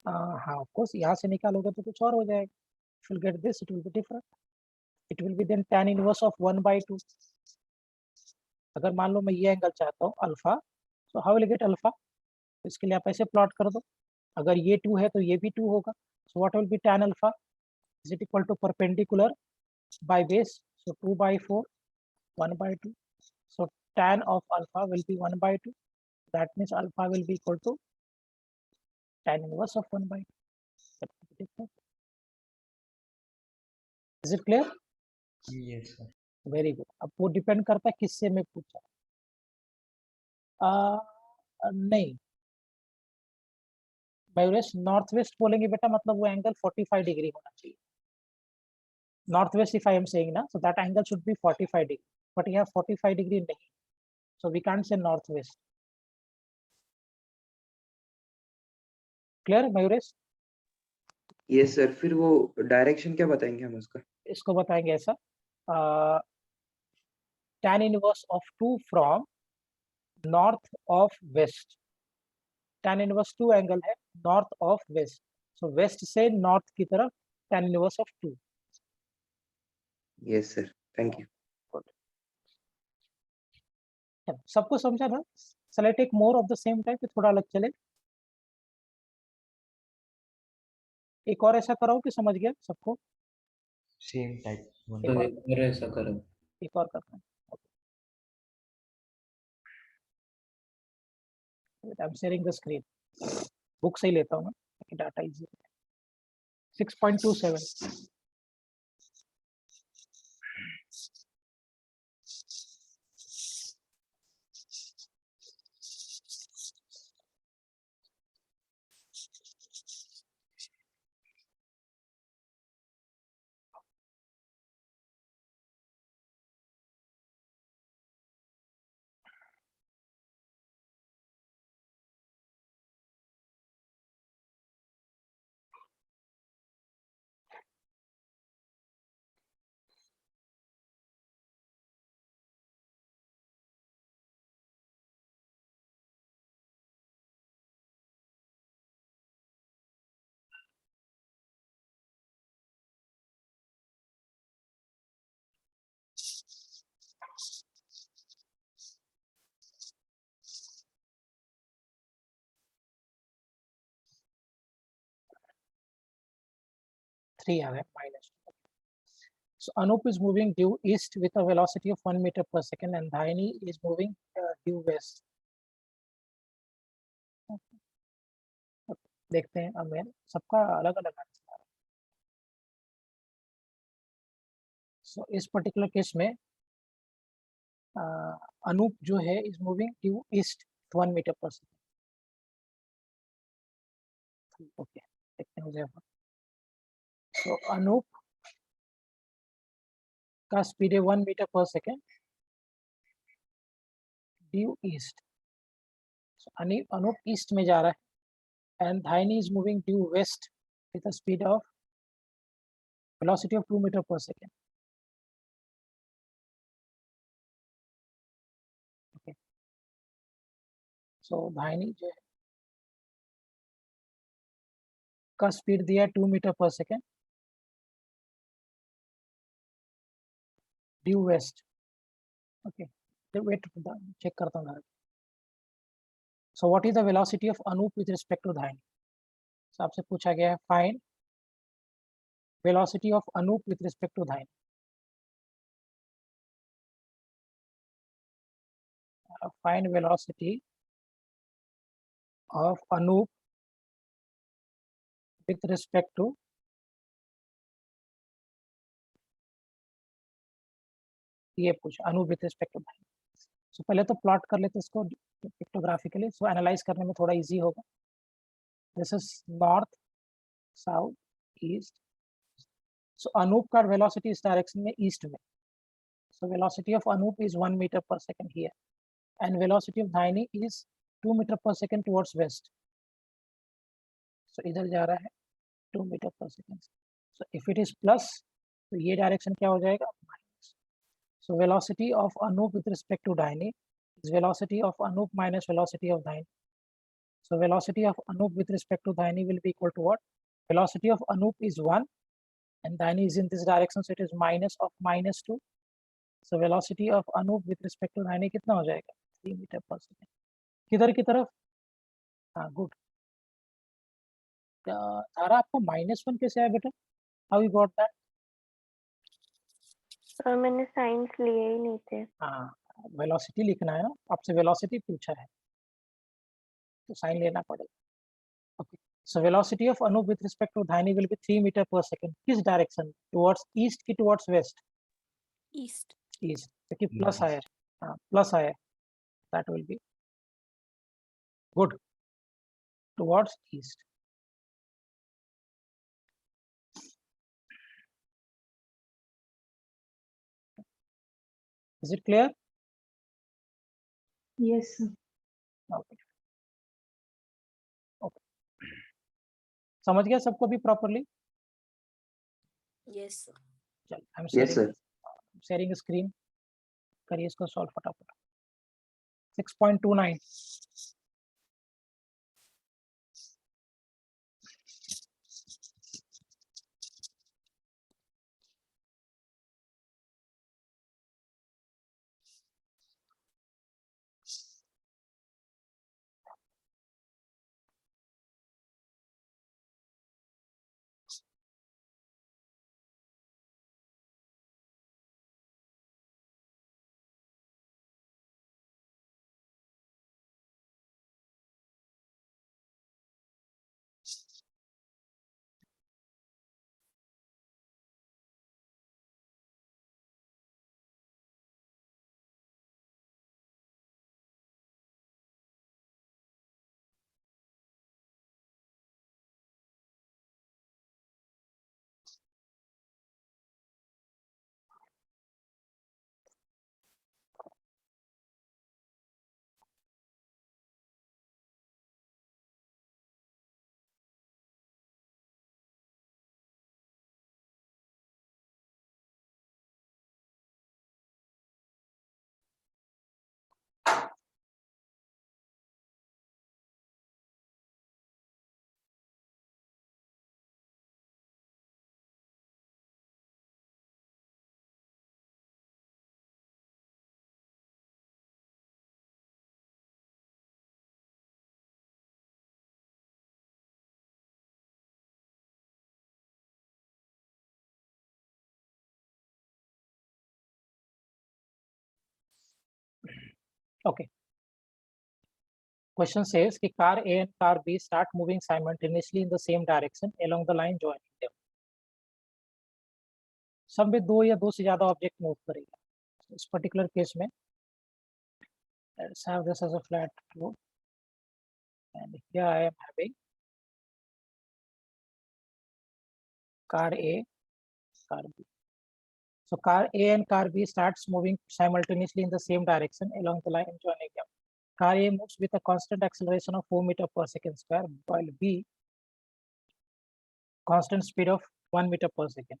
Speaker 1: हाँ ऑफ कोर्स, यहाँ से निकालोगे तो कुछ और हो जाएगा. If you'll get this, it will be different. It will be then tan inverse of 1/2. अगर मान लो मैं ये एंगल चाहता हूँ alpha, so how will I get alpha? इसके लिए आप ऐसे प्लॉट कर दो. अगर ये 2 है तो ये भी 2 होगा. So what will be tan alpha? Is it equal to perpendicular by base? So 2/4, 1/2. So tan of alpha will be 1/2. That means alpha will be equal to tan inverse of 1/2. That will be different. Is it clear?
Speaker 6: Yes sir.
Speaker 1: Very good. अब वो depend करता है किससे मैं पूछा. नहीं, Mayuresh north west बोलेंगे बेटा, मतलब वो एंगल 45 डिग्री होना चाहिए. North west if I am saying ना, so that angle should be 45 degree, but यहाँ 45 degree नहीं, so we can't say north west. Clear Mayuresh?
Speaker 7: Yes sir. फिर वो डायरेक्शन क्या बताएंगे हम उसका?
Speaker 1: इसको बताएंगे ऐसा, tan inverse of 2 from north of west. tan inverse 2 angle है north of west, so west से north की तरफ tan inverse of 2.
Speaker 7: Yes sir. Thank you.
Speaker 1: सबको समझा ना? Shall I take more of the same type? थोड़ा अलग चले. एक और ऐसा कराओ कि समझ गया सबको.
Speaker 6: Same type one.
Speaker 1: एक और,
Speaker 5: और ऐसा करो.
Speaker 1: एक और करना है. I am sharing the screen. Book से ही लेता हूँ मैं, ताकि डाटा इजी. 6.27. थ्री आ गए minus. So Anup is moving due east with a velocity of 1 meter per second, and Dhaini is moving due west. देखते हैं अब मैं सबका अलग अलग आंसर. सो इस पर्टिकुलर केस में अनूप जो है is moving due east 1 metre per second. Okay, देखते हैं. सो अनूप का स्पीड है 1 metre per second due east. Anoop east में जा रहा है, and Dhaini is moving due west with a speed of velocity of 2 metre per second. Okay, so Dhaini जो है का स्पीड दिया है 2 metre per second, due west. Okay, wait check करता हूँ। So what is the velocity of Anoop with respect to Dhaini? So आपसे पूछा गया है find velocity of Anoop with respect to Dhaini. Find velocity of Anoop with respect to ये पूछा Anoop with respect to Dhaini. So पहले तो प्लॉट कर लेते इसको पिक्टोग्राफिकली, सो एनालाइज करने में थोड़ा इजी होगा। This is north south east, so Anoop का वेलोसिटी इस डायरेक्शन में ईस्ट में, so velocity of Anoop is 1 metre per second here and velocity of Dhaini is 2 metre per second towards west. So इधर जा रहा है 2 metre per second, so if it is plus तो ये डायरेक्शन क्या हो जाएगा minus. So velocity of Anoop with respect to Dhaini is velocity of Anoop minus velocity of Dhaini. So velocity of Anoop with respect to Dhaini will be equal to what? Velocity of Anoop is 1 and Dhaini is in this direction, so it is minus of minus 2. So velocity of Anoop with respect to Dhaini कितना हो जाएगा? 3 metre per second. किधर की तरफ? हाँ, good. तारा आपको -1 कैसे आया बेटा? How you got that?
Speaker 2: मैंने साइंस लिए ही नहीं थे।
Speaker 1: हाँ, वेलोसिटी लिखना है ना, आपसे वेलोसिटी पूछा है तो साइन लेना पड़ेगा। Okay, so velocity of Anoop with respect to Dhaini will be 3 metre per second. किस डायरेक्शन? टुवर्ड्स ईस्ट की टुवर्ड्स वेस्ट?
Speaker 3: East.
Speaker 1: ईस्ट, क्योंकि प्लस आया। हाँ, प्लस आया, that will be good, towards east. Is it clear?
Speaker 2: Yes sir.
Speaker 1: Okay, okay, समझ गया सबको भी प्रॉपरली?
Speaker 3: Yes, sir.
Speaker 1: चल, I am
Speaker 7: Yes, sir.
Speaker 1: Sharing screen, करिए इसको सॉल्व फटाफट। 6.29 Okay. Question says कि car A and car B start moving simultaneously in the same direction along the line joining them. सब में 2 या 2 से ज्यादा ऑब्जेक्ट मूव करेगा। इस पर्टिकुलर केस में let's have this as a flat road and here I am having car A, car B. So car A and car B starts moving simultaneously in the same direction along the line joining them. Car A moves with a constant acceleration of 4 meter per second square, while B constant speed of 1 meter per second.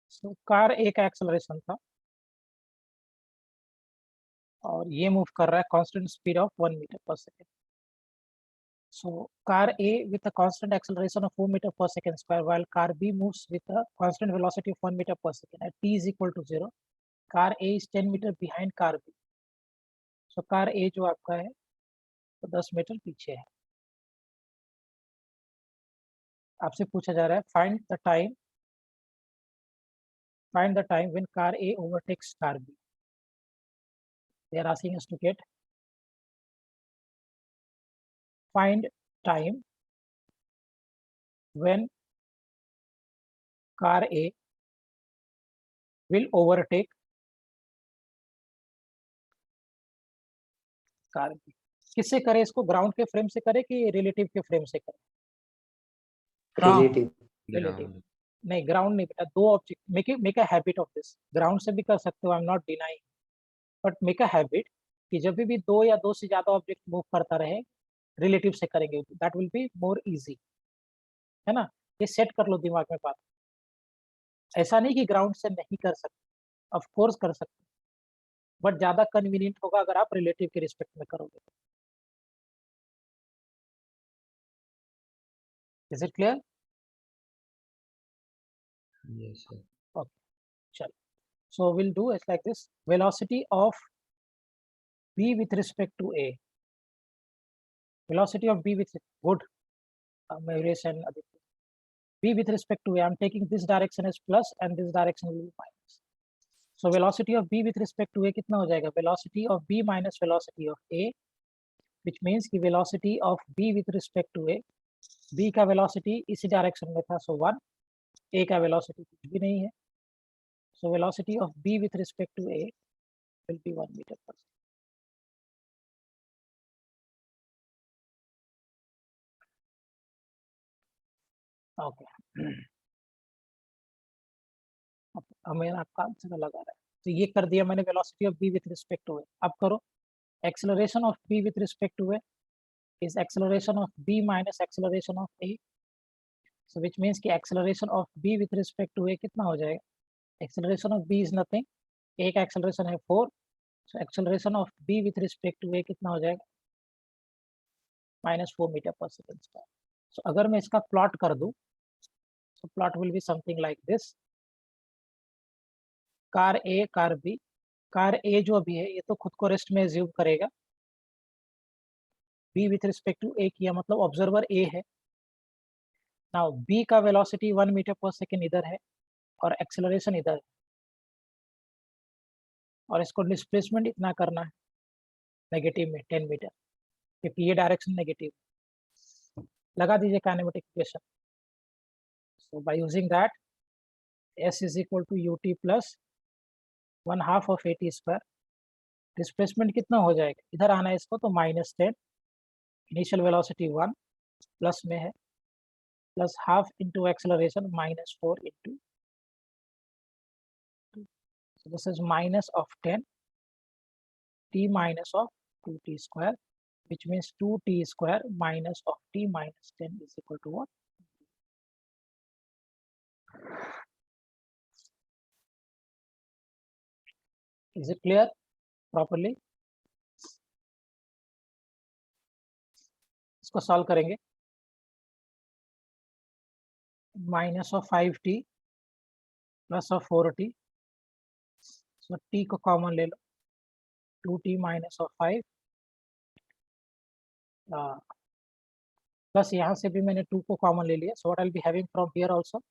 Speaker 1: So car A का acceleration था और ये move कर रहा है constant speed of 1 metre per second. So car A with a constant acceleration of 4 meter per second square, while car B moves with a constant velocity of 1 meter per second at t is equal to 0. Car A is 10 meter behind car B. So car A जो आपका है तो 10 metre पीछे है. आपसे पूछा जा रहा है find the time when car A overtakes car B. They are asking us to get find time when car A will overtake car B. किससे करे इसको? ग्राउंड के फ्रेम से करे कि रिलेटिव के फ्रेम से करे?
Speaker 7: Relative.
Speaker 1: रिलेटिव नहीं, ग्राउंड नहीं बेटा. दो object make a habit of this. Ground से भी कर सकते हो, I am not denying, but make a habit कि जब भी दो या दो से ज्यादा ऑब्जेक्ट मूव करता रहे रिलेटिव से करेंगे, that will be more easy, है ना. ये सेट कर लो दिमाग में बात. ऐसा नहीं कि ग्राउंड से नहीं कर सकते, ऑफ कोर्स कर सकते, बट ज्यादा कन्वीनियंट होगा अगर आप रिलेटिव के रिस्पेक्ट में करोगे. Is it clear?
Speaker 6: Yes, sir.
Speaker 1: चलो, so we'll do it like this. Velocity of B with respect to A. Velocity of B with good. Mayuresh and Aditya. B with respect to A. I'm taking this direction as plus and this direction will be minus. So velocity of B with respect to A कितना हो जाएगा? Velocity of B minus velocity of A, which means कि velocity of B with respect to A. B का velocity इसी direction में था, so 1. A का velocity कुछ भी नहीं है. So velocity of B with respect to A will be 1 meter per second. Okay. अब मेरा आपका आंसर लगा रहा है. तो ये कर दिया मैंने velocity of B with respect to A. अब करो acceleration of B with respect to A is acceleration of B minus acceleration of A. So which means कि acceleration of B with respect to A कितना हो जाएगा? Acceleration of B is nothing, A का acceleration है 4. So acceleration of B with respect to A कितना हो जाएगा? -4 metre per second square. So अगर मैं इसका प्लॉट कर दूं, so plot will be something like this. Car A car B. Car A जो अभी है ये तो खुद को रेस्ट में एज्यूम करेगा. बी विथ रिस्पेक्ट टू ए किया मतलब ऑब्जर्वर ए है. नाउ बी का वेलोसिटी 1 मीटर पर सेकेंड इधर है और एक्सेलरेशन इधर है, और इसको डिस्प्लेसमेंट इतना करना है नेगेटिव में 10 मीटर, क्योंकि ये डायरेक्शन नेगेटिव. लगा दीजिए kinematic equation. So by using that s is equal to ut plus 1/2 of at square. Displacement कितना हो जाएगा? इधर आना है इसको तो -10. इनिशियल वेलोसिटी 1 प्लस में है, plus half into acceleration -4 into, so this is minus of 10 t minus of 2t square, which means 2t square minus of t minus 10 is equal to what? Is it clear properly? इसको solve करेंगे. Minus of 5t plus of 4t, so t को common ले लो, 2t minus of 5 plus यहाँ से भी मैंने 2 को common ले लिया. So what I will be having from here also,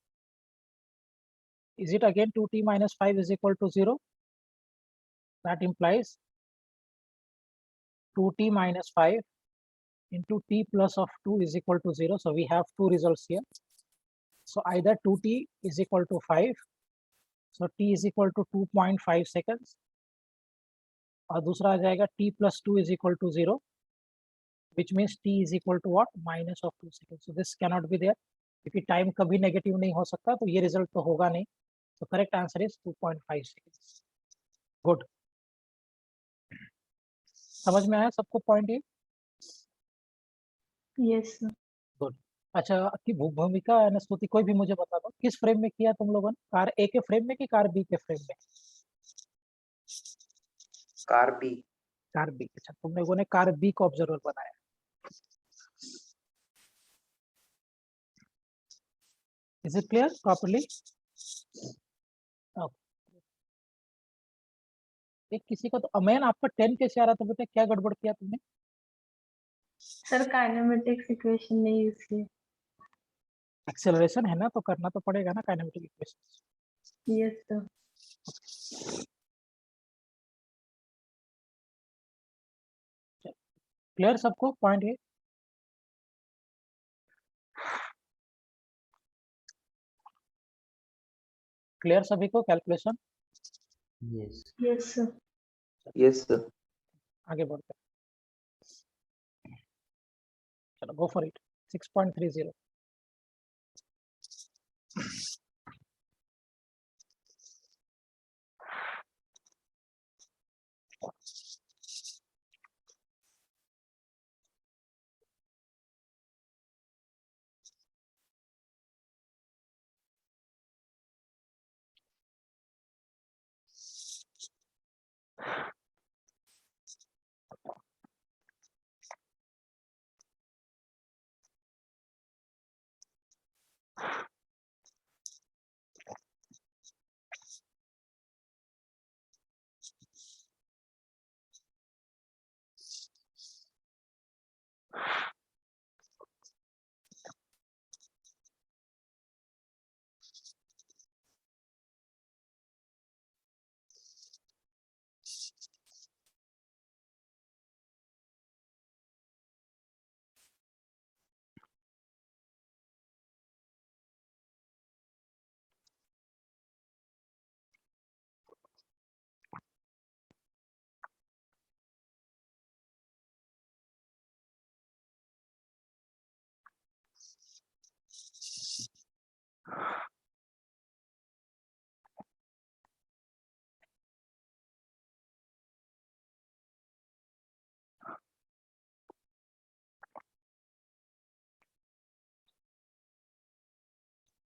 Speaker 1: is it again 2t minus 5 is equal to 0? That implies 2t minus 5 into t plus of 2 is equal to 0. So we have two results here. So either 2t is equal to 5, so t is equal to 2.5 seconds, और दूसरा आ जाएगा t plus 2 is equal to 0, which means t is equal to what? Minus of 2 seconds. So this cannot be there, क्योंकि time कभी negative नहीं हो सकता, तो ये रिजल्ट तो होगा नहीं. तो correct answer is 2.5 seconds. Good. समझ में आया सबको पॉइंट? ये
Speaker 3: Yes, sir.
Speaker 1: गुड. अच्छा, आपकी भूमिका है स्तुति, कोई भी मुझे बता दो किस फ्रेम में किया तुम लोगों ने? कार ए के फ्रेम में कि कार बी के फ्रेम में?
Speaker 7: Car B.
Speaker 1: Car B. अच्छा, तुम लोगों ने कार बी को ऑब्जर्वर बनाया. Is it clear properly? Okay. एक किसी का तो अमैन आपका 10 कैसे आ रहा था बेटा, क्या गड़बड़ किया तुमने?
Speaker 8: सर काइनेमेटिक्स इक्वेशन नहीं यूज की।
Speaker 1: एक्सेलरेशन है ना, तो करना तो पड़ेगा ना kinematic equation.
Speaker 8: Yes sir.
Speaker 1: Clear सबको पॉइंट है? क्लियर सभी को calculation?
Speaker 6: Yes.
Speaker 8: Yes sir.
Speaker 7: Yes, sir.
Speaker 1: आगे बढ़ते हैं, चलो go for it. 6.30।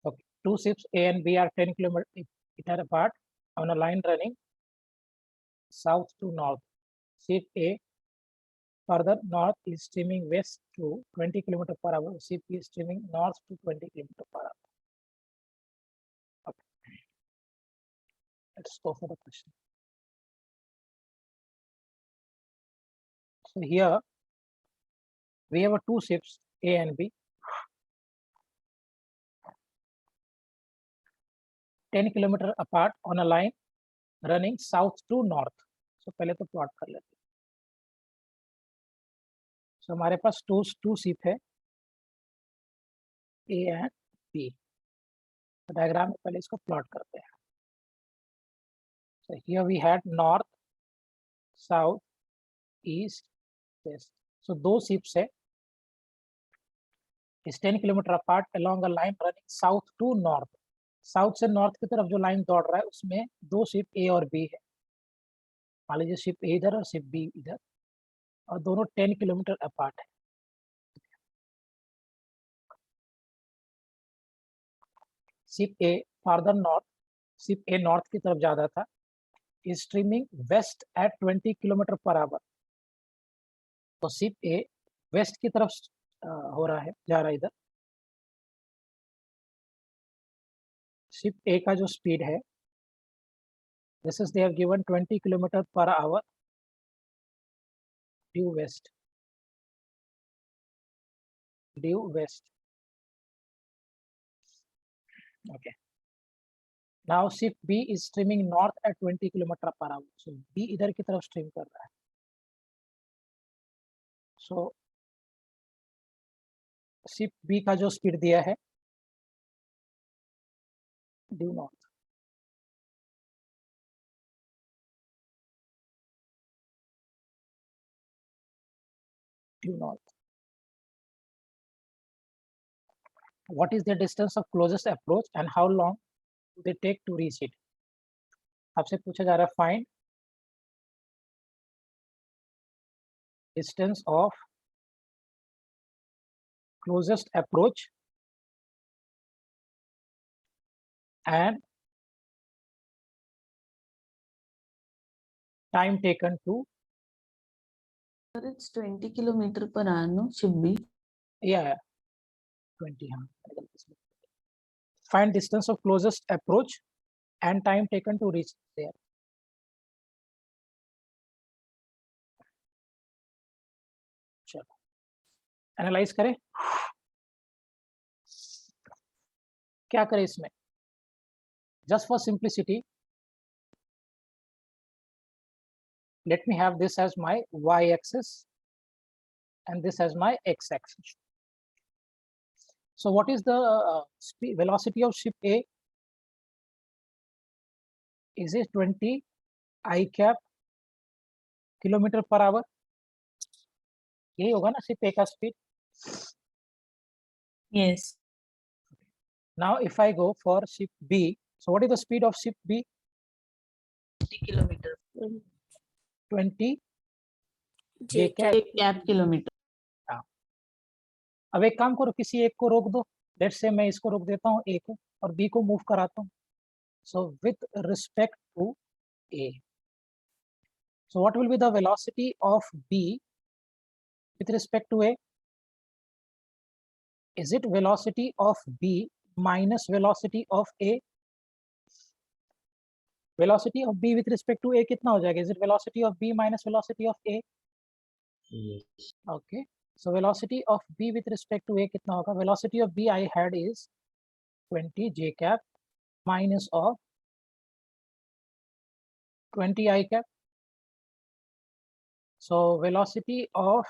Speaker 1: Okay, two ships A and B are 10 kilometers apart on a line running south to north. Ship A further north is streaming west to 20 km per hour. Ship B is streaming north to 20 km per hour. Okay. Let's go for the question. So here we have two ships A and B, 10 km apart on a line running south to north. So पहले तो plot कर लेते हैं। So हमारे पास two ship है A and B। तो diagram में पहले इसको प्लॉट करते हैं। So here we had north, south, east, west. So दो ships है, is 10 kilometre apart along a line running south to north. South से नॉर्थ की तरफ जो लाइन दौड़ रहा है उसमें दो शिप ए और बी है। मान लीजिए शिप ए इधर और शिप बी इधर, और दोनों 10 किलोमीटर अपार्ट है। Ship A farther north, ship A north की तरफ जा रहा था, is streaming west at 20 kilometre per hour. तो शिप ए वेस्ट की तरफ हो रहा है, जा रहा है इधर। शिप ए का जो स्पीड है, this is they have given 20 kilometre per hour due west, due west. Okay, now ship B is streaming north at 20 kilometre per hour. So B इधर की तरफ स्ट्रीम कर रहा है। सो शिप बी का जो स्पीड दिया है due north, due north. What is the distance of closest approach and how long do they take to reach it? आपसे पूछा जा रहा है find distance of closest approach and time taken to,
Speaker 3: Sir, it's 20 kilometer per hour, no? Should be.
Speaker 1: yeah, 20, हाँ, Find distance of closest approach and time taken to reach there. चलो analyse करें, क्या करें इसमें? Just for simplicity, let me have this as my y-axis and this as my x-axis. So what is the velocity of ship A? Is it 20 I cap kilometer per hour? यही होगा ना ship A का speed?
Speaker 3: Yes.
Speaker 1: Now if I go for ship B, so what is the speed of ship B?
Speaker 3: 20 kilometer.
Speaker 1: 20
Speaker 2: J cap.
Speaker 3: Cap kilometer.
Speaker 1: अब एक काम करो, किसी एक को रोक दो, लेट्स से मैं इसको रोक देता हूँ A को और B को मूव कराता हूँ. So with respect to A, so what will be the velocity of B with respect to A? Is it velocity of B minus velocity of A? Velocity of B with respect to A कितना हो जाएगा? Is it velocity of B minus velocity of A?
Speaker 6: Yes.
Speaker 1: Okay. So velocity of B with respect to A कितना होगा? Velocity of B I had is 20 J cap minus of 20 I cap. So velocity of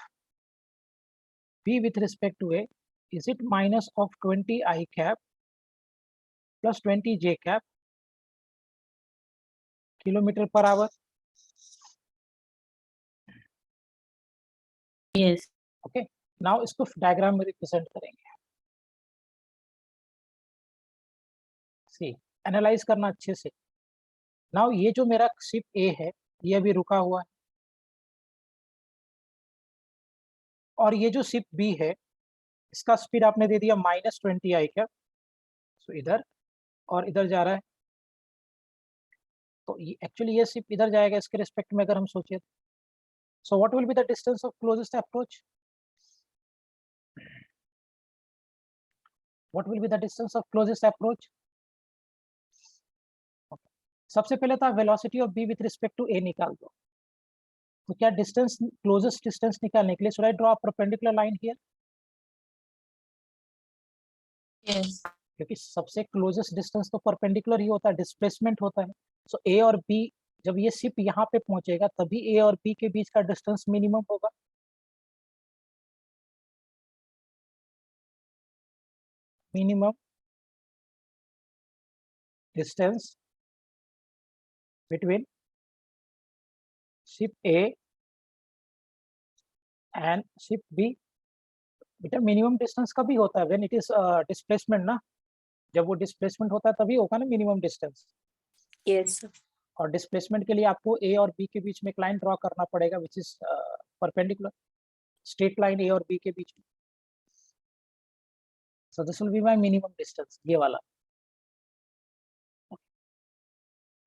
Speaker 1: B with respect to A, is it minus of 20 I cap plus 20 J cap kilometer per hour?
Speaker 3: Yes.
Speaker 1: Okay. Now इसको diagram में represent करेंगे. सी analyse करना अच्छे से. Now ये जो मेरा ship ए है ये अभी रुका हुआ है और ये जो शिप बी है इसका स्पीड आपने दे दिया -20 आई क्या. सो इधर और इधर जा रहा है, तो एक्चुअली ये शिप इधर जाएगा इसके रिस्पेक्ट में अगर हम सोचे. So what will be the distance of closest approach? What will be the distance of closest approach? सबसे पहले तो आप velocity of B with respect to A निकाल दो. तो क्या डिस्टेंस, क्लोजेस्ट डिस्टेंस निकालने के लिए should I draw a perpendicular line here?
Speaker 3: Yes.
Speaker 1: क्योंकि सबसे क्लोजेस्ट डिस्टेंस तो परपेंडिकुलर ही होता है, डिस्प्लेसमेंट होता है. सो ए और बी, जब ये शिप यहाँ पे पहुंचेगा तभी ए और बी के बीच का डिस्टेंस मिनिमम होगा. Minimum distance between ship A and ship B. बेटा मिनिमम डिस्टेंस कभी होता है व्हेन इट इज डिस्प्लेसमेंट ना. जब वो डिस्प्लेसमेंट होता है तभी होगा ना मिनिमम डिस्टेंस.
Speaker 2: Yes, sir.
Speaker 1: और डिस्प्लेसमेंट के लिए आपको ए और बी के बीच में एक लाइन ड्रॉ करना पड़ेगा which is perpendicular, straight line A और बी के बीच में. So this will be my minimum distance, ये वाला.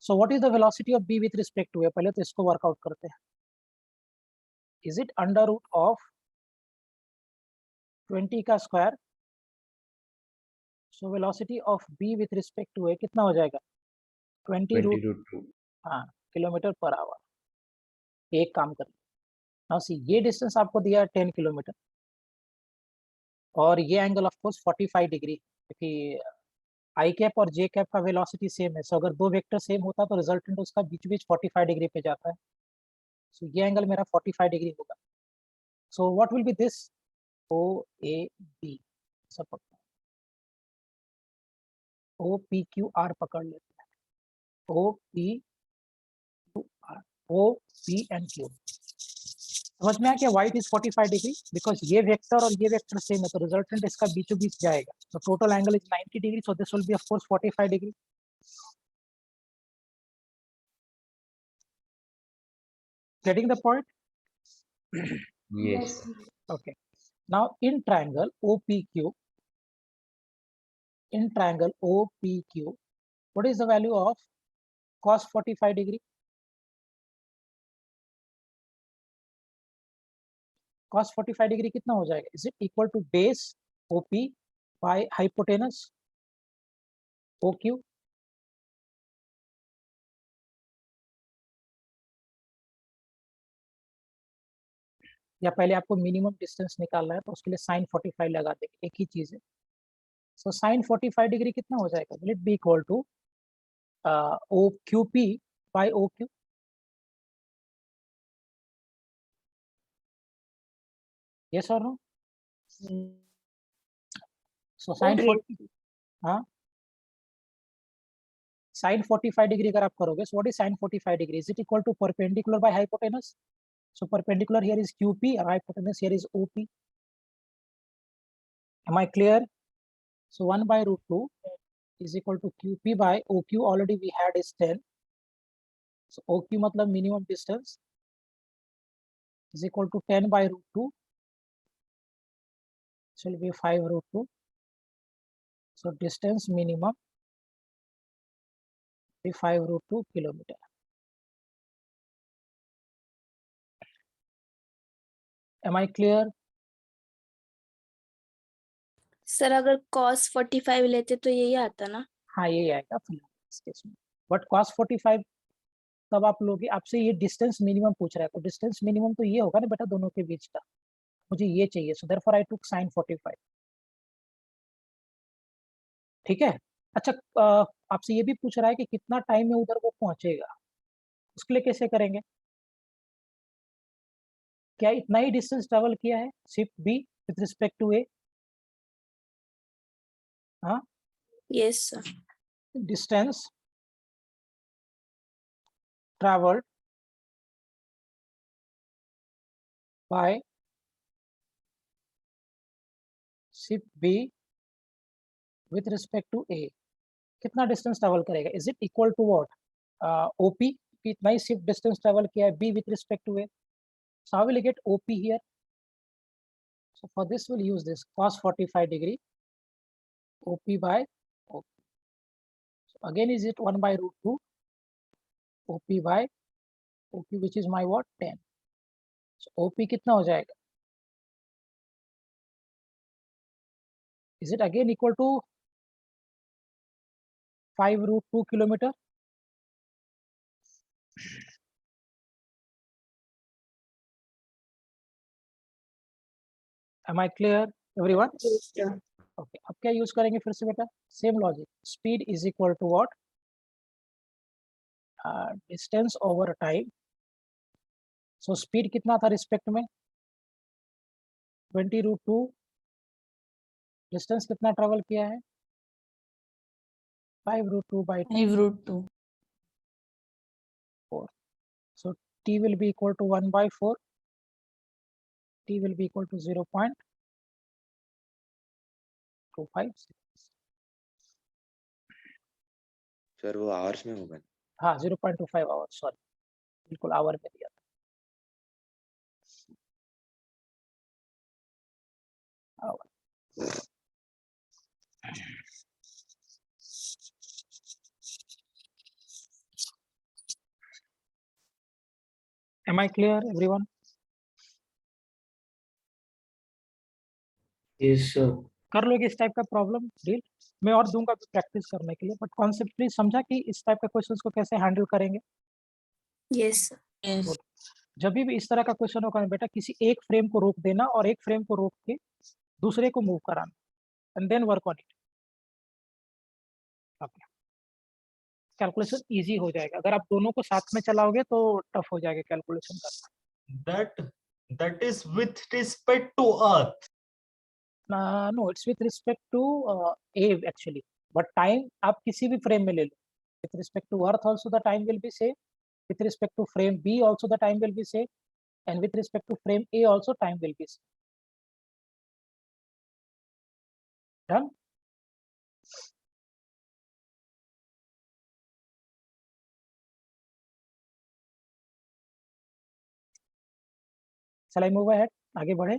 Speaker 1: So what is the velocity of B with respect to A? पहले तो इसको वर्कआउट करते हैं. Is it under root of 20 का square? So velocity of B with respect to A कितना हो जाएगा? 20 रूट
Speaker 6: 20 √2.
Speaker 1: हाँ किलोमीटर पर आवर. एक काम कर, नाउ सी ये डिस्टेंस आपको दिया है 10 किलोमीटर और ये एंगल ऑफ कोर्स 45 डिग्री, क्योंकि आई कैप और जे कैप का वेलोसिटी सेम है. सो अगर दो वेक्टर सेम होता तो रिजल्टेंट उसका बीच बीच 45 डिग्री पे जाता है. सो ये एंगल मेरा 45 डिग्री होगा. So what will be this? O A B सब पकड़, ओ पी क्यू आर पकड़ लेते हैं. O P Q R, O P and Q. समझ में आ गया वाई इज 45 डिग्री? बिकॉज ये वेक्टर और ये वेक्टर सेम है तो रिजल्टेंट इसका बीचों बीच जाएगा. तो total angle is 90 degree, so this will B of course 45 degree. Getting the point?
Speaker 6: Yes.
Speaker 1: Okay. Now in triangle OPQ, what is the value of cos 45 degree? Cos 45 degree कितना हो जाएगा? Is it equal to base OP by hypotenuse? OQ, या पहले आपको minimum distance निकालना है तो उसके लिए sin 45 लगा देंगे, एक ही चीज है। सो sin 45 डिग्री कितना हो जाएगा? Will it be equal to OQP by OQ? Yes और नो? So sin
Speaker 2: Agreed.
Speaker 1: 40, हाँ, sin 45 डिग्री अगर आप करोगे, so what is sin 45 degree? Is it equal to perpendicular by hypotenuse? So perpendicular here is QP and hypotenuse here is OP. Am I clear? So 1 by root 2 is equal to QP by OQ. Already we had is 10. So OQ मतलब minimum distance is equal to 10 by root 2. So it will be 5 root 2. So distance minimum be 5 root 2 kilometer. Am I clear?
Speaker 2: Sir अगर cos 45 लेते तो यही आता ना?
Speaker 1: हाँ यही आएगा फिलहाल इस केस में, बट cos 45 तब आप लोग आपसे ये डिस्टेंस मिनिमम पूछ रहा है, तो डिस्टेंस मिनिमम तो ये होगा ना बेटा दोनों के बीच का, मुझे ये चाहिए, so therefore I took sin 45. ठीक है। अच्छा, आपसे ये भी पूछ रहा है कि कितना टाइम में उधर वो पहुंचेगा, उसके लिए कैसे करेंगे? क्या इतना ही डिस्टेंस ट्रेवल किया है ship B with respect to A? हाँ,
Speaker 2: Yes sir.
Speaker 1: Distance travelled by ship B with respect to A, कितना डिस्टेंस ट्रेवल करेगा? Is it equal to what? OP, इतना ही शिप डिस्टेंस ट्रेवल किया है B with respect to A, so how will I get OP here? So for this we'll use this cos 45 degree OP by OP. So again is it 1 by root 2 OP by OP, which is my what? 10. So OP कितना हो जाएगा? Is it again equal to 5 root 2 kilometer? Am I clear everyone?
Speaker 2: Yes sir.
Speaker 1: Okay, अब क्या use करेंगे फिर से बेटा? Same logic, speed is equal to what? Distance over time. So speed कितना था रिस्पेक्ट में? 20 रूट 2. डिस्टेंस कितना ट्रेवल किया है? 5 root 2 by
Speaker 3: 5 root 2.
Speaker 1: 4. So T will be equal to 1 by 4. T will be equal to 0.256.
Speaker 7: Sir वो hours में होगा?
Speaker 1: हाँ 0.25 आवर, सॉरी बिल्कुल आवर में दिया था. Our. Am I clear everyone?
Speaker 5: Yes, sir.
Speaker 1: कर लोगे इस टाइप का प्रॉब्लम डील? मैं और दूंगा प्रैक्टिस करने के लिए, बट कॉन्सेप्ट प्लीज समझा कि इस टाइप का क्वेश्चंस को कैसे हैंडल करेंगे.
Speaker 2: Yes sir.
Speaker 3: Yes.
Speaker 1: Good. जब भी इस तरह का क्वेश्चन होगा ना बेटा, किसी एक फ्रेम को रोक देना और एक फ्रेम को रोक के दूसरे को मूव कराना and then work on it. Okay, calculation easy हो जाएगा. अगर आप दोनों को साथ में चलाओगे तो टफ हो जाएगा कैलकुलेशन करना.
Speaker 6: That is with respect to Earth.
Speaker 1: No, it's with respect to A actually, but time आप किसी भी फ्रेम में ले लो. With respect to Earth also the time will be same, with respect to frame B also the time will be same, and with respect to frame A also time will be same. Done? Shall I move ahead? आगे बढ़े?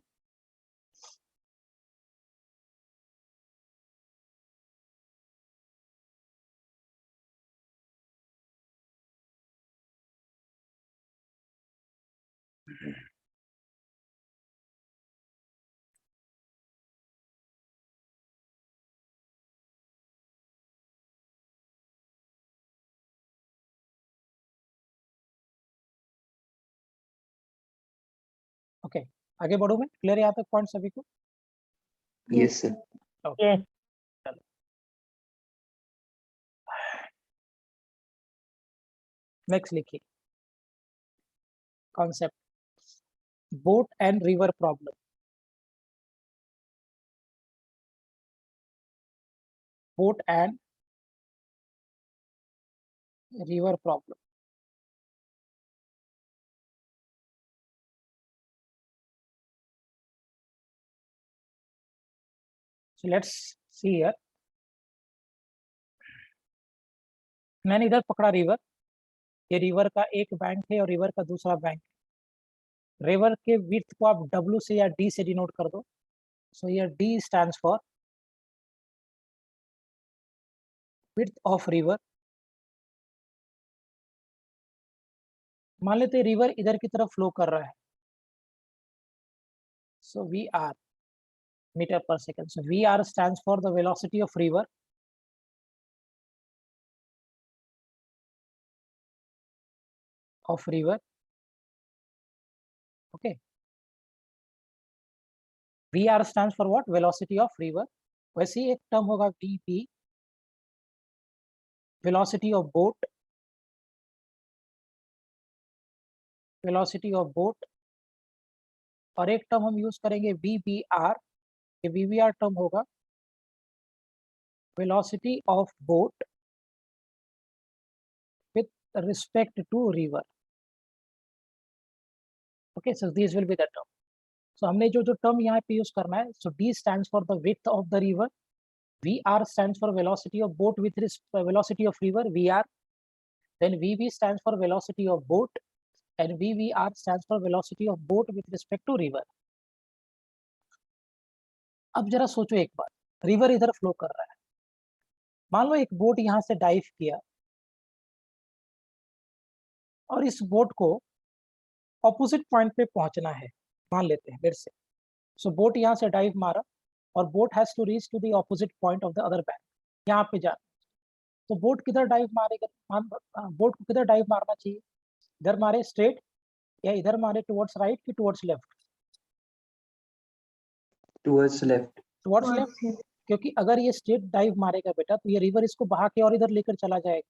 Speaker 1: आगे बढ़ू मैं? Clear यहाँ तक point सभी को?
Speaker 7: Yes, sir.
Speaker 1: Okay. Next लिखिए concept, boat and river problem. Boat and river problem. So let's see here. मैंने इधर पकड़ा रिवर, ये रिवर का एक बैंक है और रिवर का दूसरा बैंक है। रिवर के विड्थ को आप W से या D से डिनोट कर दो। सो ये D stands for width of river. मान लेते हैं रिवर इधर की तरफ फ्लो कर रहा है, सो VR metre per second. So VR stands for the velocity of river okay. VR stands for what? Velocity of river. वैसे ही एक टर्म होगा VB, velocity of boat, और एक टर्म हम यूज करेंगे VBR। ये VBR टर्म होगा velocity of boat with respect to river. Okay, so these will be the term. So हमने जो टर्म यहाँ पे यूज करना है, so D stands for the width of the river, VR stands for velocity of boat with velocity of river VR, then VB stands for velocity of boat and VBR stands for velocity of boat with respect to river. अब जरा सोचो एक बार, river इधर flow कर रहा है, मान लो एक बोट यहां से डाइव किया और इस बोट को ऑपोजिट पॉइंट पे पहुंचना है, मान लेते हैं मेरे से। सो बोट यहां से डाइव मारा और boat has to reach to the opposite point of the other bank, यहाँ पे जाना। तो बोट किधर डाइव मारेगा? बोट को किधर डाइव मारना चाहिए? इधर मारे स्ट्रेट या इधर मारे टुवर्ड्स राइट कि towards left?
Speaker 7: Towards left.
Speaker 1: Towards left, क्योंकि अगर ये स्ट्रेट डाइव मारेगा बेटा तो ये रिवर इसको बहा के और इधर लेकर चला जाएगा,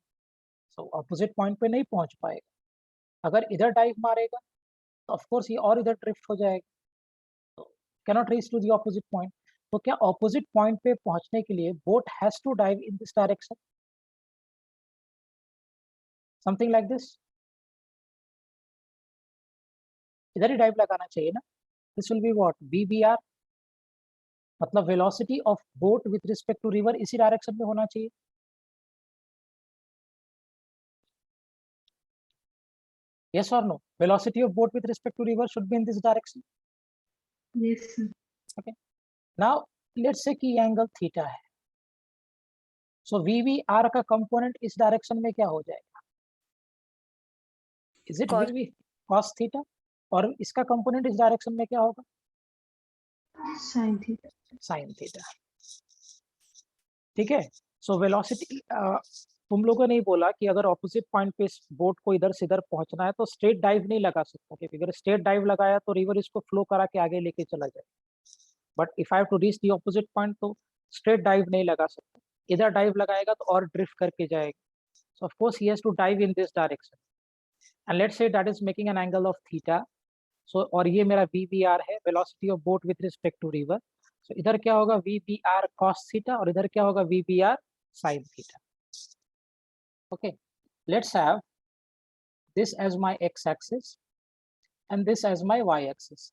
Speaker 1: सो ऑपोजिट पॉइंट पे नहीं पहुंच पाएगा। अगर इधर डाइव मारेगा तो ऑफ कोर्स ये और इधर ड्रिफ्ट हो जाएगा, तो cannot reach to the opposite point. तो क्या ऑपोजिट पॉइंट पे पहुंचने के लिए boat has to dive in this direction, something like this? इधर ही डाइव लगाना चाहिए ना। This will be what? VBR, मतलब velocity of boat with respect to river इसी डायरेक्शन में होना चाहिए। Yes or no? Velocity of boat with respect to river should be in this direction.
Speaker 8: Yes, sir.
Speaker 1: Okay. Now let's say कि angle theta है, so VBR का component इस direction में क्या हो जाएगा? Is it
Speaker 2: Cos.
Speaker 1: will be cos theta, और इसका कंपोनेंट इस डायरेक्शन में क्या होगा?
Speaker 8: Sin theta.
Speaker 1: Sine theta. ठीक है। सो वेलोसिटी, तुम लोगों ने ही बोला कि अगर ऑपोजिट पॉइंट पे बोट को इधर से इधर पहुंचना है तो स्ट्रेट डाइव नहीं लगा सकता, क्योंकि अगर स्ट्रेट डाइव लगाया तो रिवर इसको फ्लो करा के आगे लेके चला जाए। But if I have to reach the opposite point तो स्ट्रेट डाइव नहीं लगा सकता, इधर डाइव लगाएगा तो और ड्रिफ्ट करके जाएगा। So of course he has to dive in this direction and let's say that is making an angle of theta. सो और ये मेरा VBR है, velocity of boat with respect to river. So इधर क्या होगा? VBR cos थीटा, और इधर क्या होगा? VBR sin theta. Okay, let's have this as my x-axis and this as my y-axis.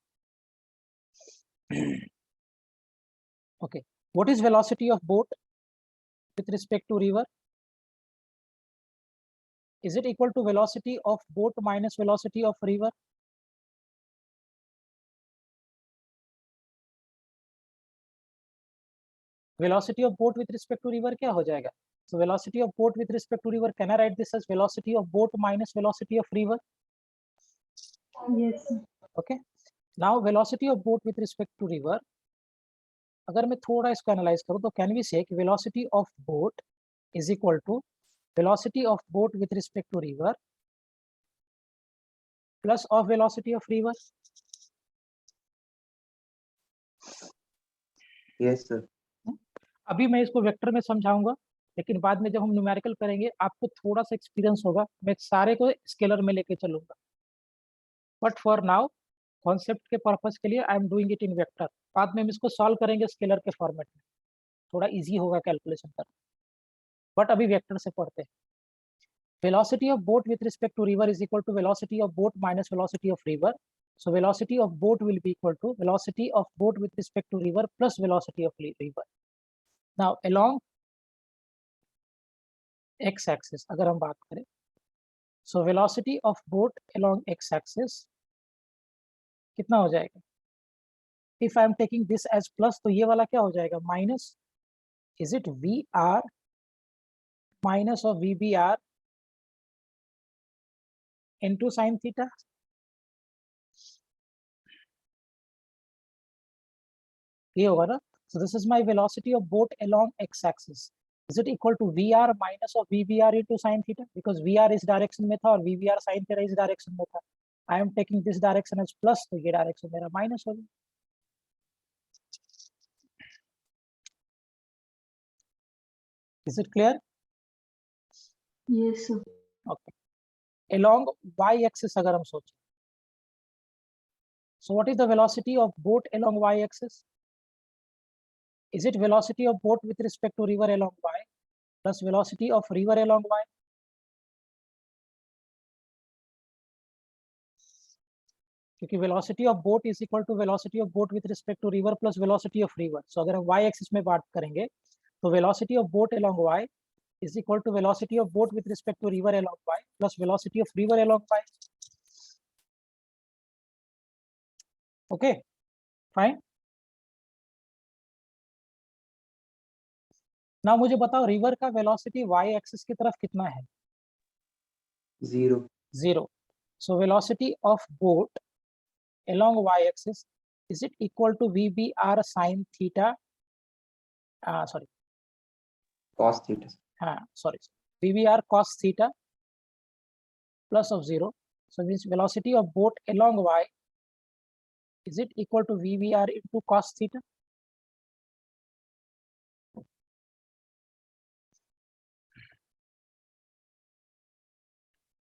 Speaker 1: Okay, what is velocity of boat with respect to river? Is it equal to velocity of boat minus velocity of river? Velocity of boat with respect to river क्या हो जाएगा? So velocity of boat with respect to river, can I write this as velocity of boat minus velocity of river?
Speaker 8: Yes, sir.
Speaker 1: Okay, now velocity of boat with respect to river, अगर मैं थोड़ा इसको analyse करूं तो can we say कि velocity of boat is equal to velocity of boat with respect to river plus of velocity of river.
Speaker 7: Yes, sir.
Speaker 1: अभी मैं इसको वेक्टर में समझाऊंगा, लेकिन बाद में जब हम न्यूमेरिकल करेंगे आपको थोड़ा सा एक्सपीरियंस होगा, मैं सारे को स्केलर में लेके चलूंगा। बट फॉर नाउ कॉन्सेप्ट के पर्पस के लिए I am doing it in vector. बाद में हम इसको सॉल्व करेंगे स्केलर के फॉर्मेट में, थोड़ा इजी होगा कैलकुलेशन करना। बट अभी वेक्टर से पढ़ते हैं। Velocity of boat with respect to river is equal to velocity of boat minus velocity of river. So velocity of boat will be equal to velocity of boat with respect to river plus velocity of river. Now along x-axis अगर हम बात करें, so velocity of boat along x-axis कितना हो जाएगा? If I am taking this as plus, तो ये वाला क्या हो जाएगा? Minus, is it VR minus of VBR into sin theta? ये होगा ना? So this is my velocity of boat along x-axis. Is it equal to VR minus of VBR into sin theta? Because VR इस direction में था और VBR sin theta इस direction में था. I am taking this direction as plus, तो ये direction मेरा माइनस होगा. Is it clear?
Speaker 3: Yes, sir.
Speaker 1: Okay. Along y-axis अगर हम सोचें, so what is the velocity of boat along y-axis? Is it velocity of boat with respect to river along y plus velocity of river along y? क्योंकि velocity of boat is equal to velocity of boat with respect to river plus velocity of river. So अगर हम y-axis में बात करेंगे, तो velocity of boat along y is equal to velocity of boat with respect to river along y plus velocity of river along y. Okay, fine. Now मुझे बताओ river का velocity y-axis की तरफ कितना है?
Speaker 7: 0.
Speaker 1: 0. So velocity of boat along y-axis, is it equal to VBR sin theta? Sorry.
Speaker 7: Cos theta.
Speaker 1: Sorry. VBR cos theta plus of 0. So means velocity of boat along y, is it equal to VBR into cos theta?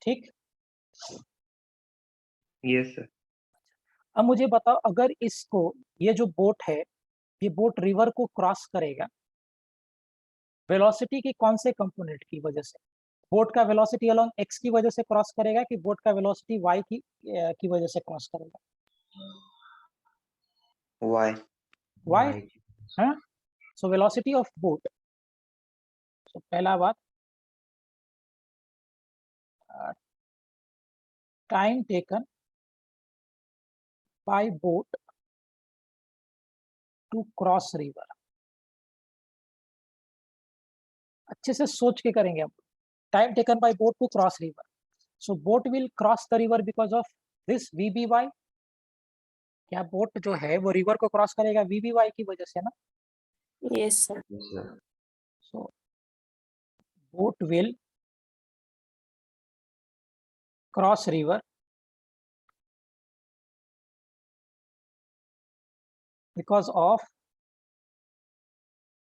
Speaker 1: ठीक.
Speaker 7: Yes, sir.
Speaker 1: अब मुझे बताओ, अगर इसको, ये जो boat है, ये बोट रिवर को क्रॉस करेगा, वेलोसिटी की कौन से कंपोनेंट की वजह से? बोट का वेलोसिटी अलोंग एक्स की वजह से क्रॉस करेगा कि बोट का वेलोसिटी वाई की वजह से क्रॉस करेगा?
Speaker 7: Y.
Speaker 1: वाई. हाँ, सो वेलोसिटी ऑफ बोट, तो पहला बात, time taken by boat to cross river. अच्छे से सोच के करेंगे हम. Time taken by boat to cross river, so boat will cross the river because of this VBY. क्या बोट जो है वो रिवर को क्रॉस करेगा VBY की वजह से ना?
Speaker 2: Yes, sir.
Speaker 4: Yes, sir.
Speaker 1: So boat will cross river because of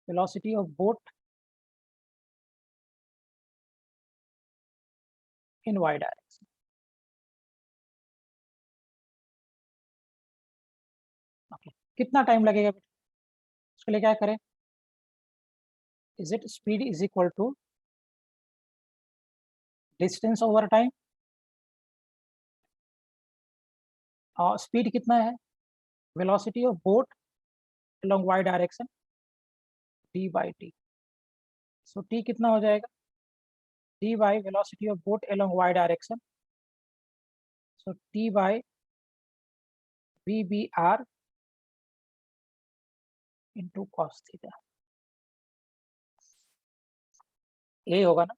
Speaker 1: velocity of boat in y direction. Okay. कितना टाइम लगेगा उसके लिए? क्या करें? Is it speed is equal to distance over time? Speed कितना है? Velocity of boat along y direction d by t. So t कितना हो जाएगा? d by velocity of boat along y direction, so t by VBR into cos theta. यही होगा ना?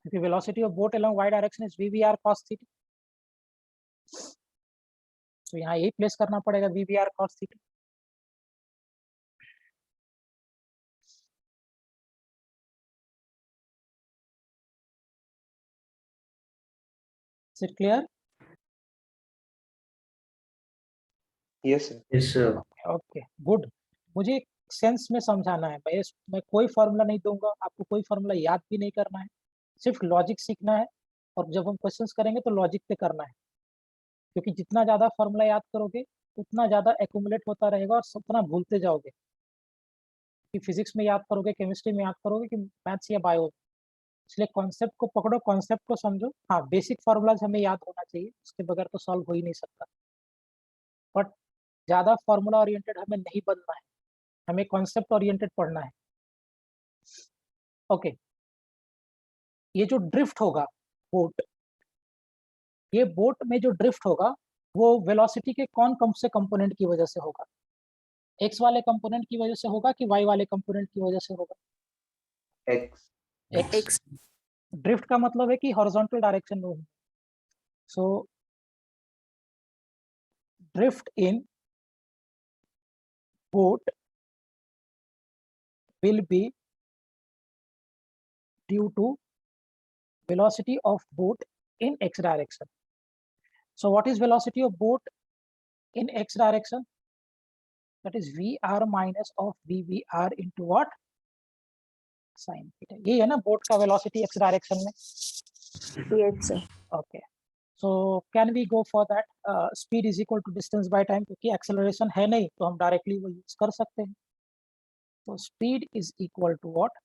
Speaker 1: क्योंकि velocity of boat along y direction is VBR cos theta. तो यहाँ यही प्लेस करना पड़ेगा, VBR cos theta. Is it clear?
Speaker 7: Yes, sir.
Speaker 5: Yes, sir.
Speaker 1: Okay good. मुझे सेंस में समझाना है, मैं कोई फॉर्मूला नहीं दूंगा, आपको कोई फॉर्मूला याद भी नहीं करना है, सिर्फ लॉजिक सीखना है, और जब हम क्वेश्चंस करेंगे तो लॉजिक पे करना है, क्योंकि जितना ज़्यादा फॉर्मूला याद करोगे उतना ज़्यादा एक्यूमुलेट होता रहेगा और उतना भूलते जाओगे, कि फिजिक्स में याद करोगे, केमिस्ट्री में याद करोगे, कि मैथ्स या बायो। इसलिए कॉन्सेप्ट को पकड़ो, कॉन्सेप्ट को समझो। हाँ, बेसिक फॉर्मूलाज हमें याद होना चाहिए, उसके बगैर तो सॉल्व हो ही नहीं सकता, बट ज़्यादा फॉर्मूला ओरिएंटेड हमें नहीं बनना है, हमें कॉन्सेप्ट ओरिएंटेड पढ़ना है। ओके, ये जो ड्रिफ्ट होगा बोट, ये बोट में जो ड्रिफ्ट होगा वो वेलोसिटी के कौन से कंपोनेंट की वजह से होगा? एक्स वाले कंपोनेंट की वजह से होगा कि वाई वाले कंपोनेंट की वजह से होगा?
Speaker 7: X.
Speaker 2: X.
Speaker 1: ड्रिफ्ट का मतलब है कि हॉरिजॉन्टल डायरेक्शन में। So drift in boat will be due to velocity of boat in x direction. So what is velocity of boat in x direction? That is vr minus of vvr into what? Sin theta. ये है ना boat का velocity x direction में?
Speaker 2: Yes, sir.
Speaker 1: Okay. So can we go for that? Speed is equal to distance by time, क्योंकि acceleration है नहीं तो हम डायरेक्टली वो यूज कर सकते हैं। तो speed is equal to what?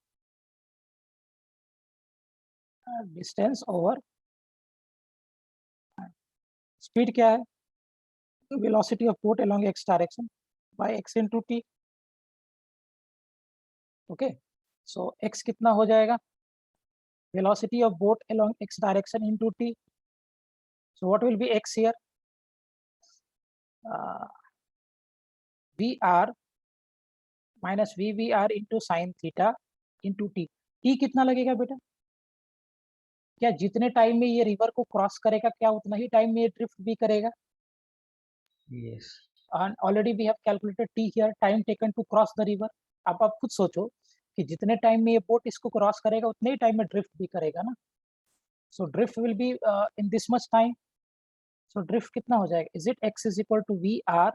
Speaker 1: Distance over speed क्या है? Velocity of boat along x direction by x into t. Okay, so x कितना हो जाएगा? Velocity of boat along x direction into t. So what will be x here? vr minus vvr into sin theta into t. t कितना लगेगा बेटा? क्या जितने time में ये रिवर को क्रॉस करेगा क्या उतना ही टाइम में ये ड्रिफ्ट भी करेगा?
Speaker 5: Yes.
Speaker 1: And already we have calculated t here, time taken to cross the river. अब आप खुद सोचो कि जितने टाइम में ये बोट इसको क्रॉस करेगा उतने ही टाइम में ड्रिफ्ट भी करेगा ना। So drift will be in this much time. So drift कितना हो जाएगा? Is it x is equal to V R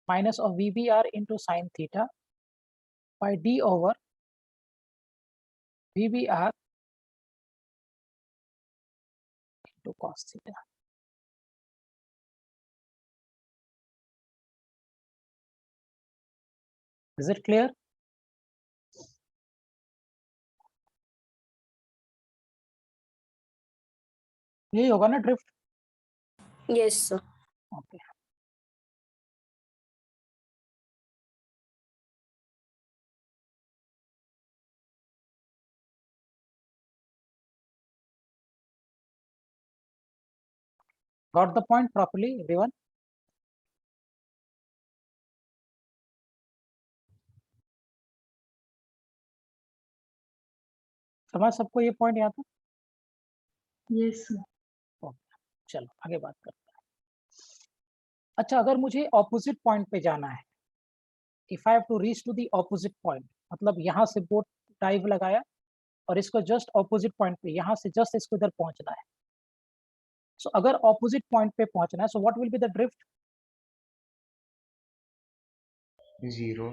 Speaker 1: minus of V B R into sine theta by D over V B R into cos theta. Is it clear? यही होगा ना drift?
Speaker 2: Yes, sir.
Speaker 1: Okay, got the point properly everyone? समझ सबको ये point यहाँ तक?
Speaker 8: Yes, sir.
Speaker 1: चलो आगे बात करते हैं। अच्छा, अगर मुझे ऑपोजिट पॉइंट पे जाना है, if I have to reach to the opposite point, मतलब यहाँ से बोट डाइव लगाया और इसको जस्ट ऑपोजिट पॉइंट पे, यहाँ से जस्ट इसको इधर पहुंचना है। सो अगर ऑपोजिट पॉइंट पे पहुंचना है, सो what will be the drift?
Speaker 4: 0.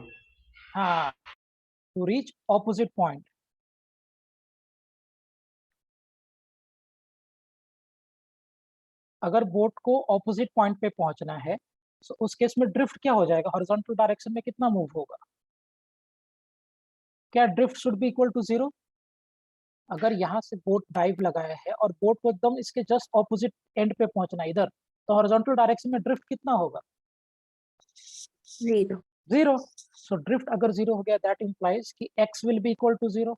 Speaker 1: हाँ, टू रीच ऑपोजिट पॉइंट। अगर बोट को ऑपोजिट पॉइंट पे पहुंचना है, सो उस केस में ड्रिफ्ट क्या हो जाएगा? हॉरिजॉन्टल डायरेक्शन में कितना मूव होगा? क्या drift should be equal to 0? अगर यहाँ से बोट डाइव लगाया है और बोट को एकदम इसके जस्ट ऑपोजिट एंड पे पहुंचना है इधर, तो हॉरिजॉन्टल डायरेक्शन में ड्रिफ्ट कितना होगा?
Speaker 2: 0.
Speaker 1: 0। सो ड्रिफ्ट अगर 0 हो गया, दैट इंप्लाइज कि x will be equal to 0,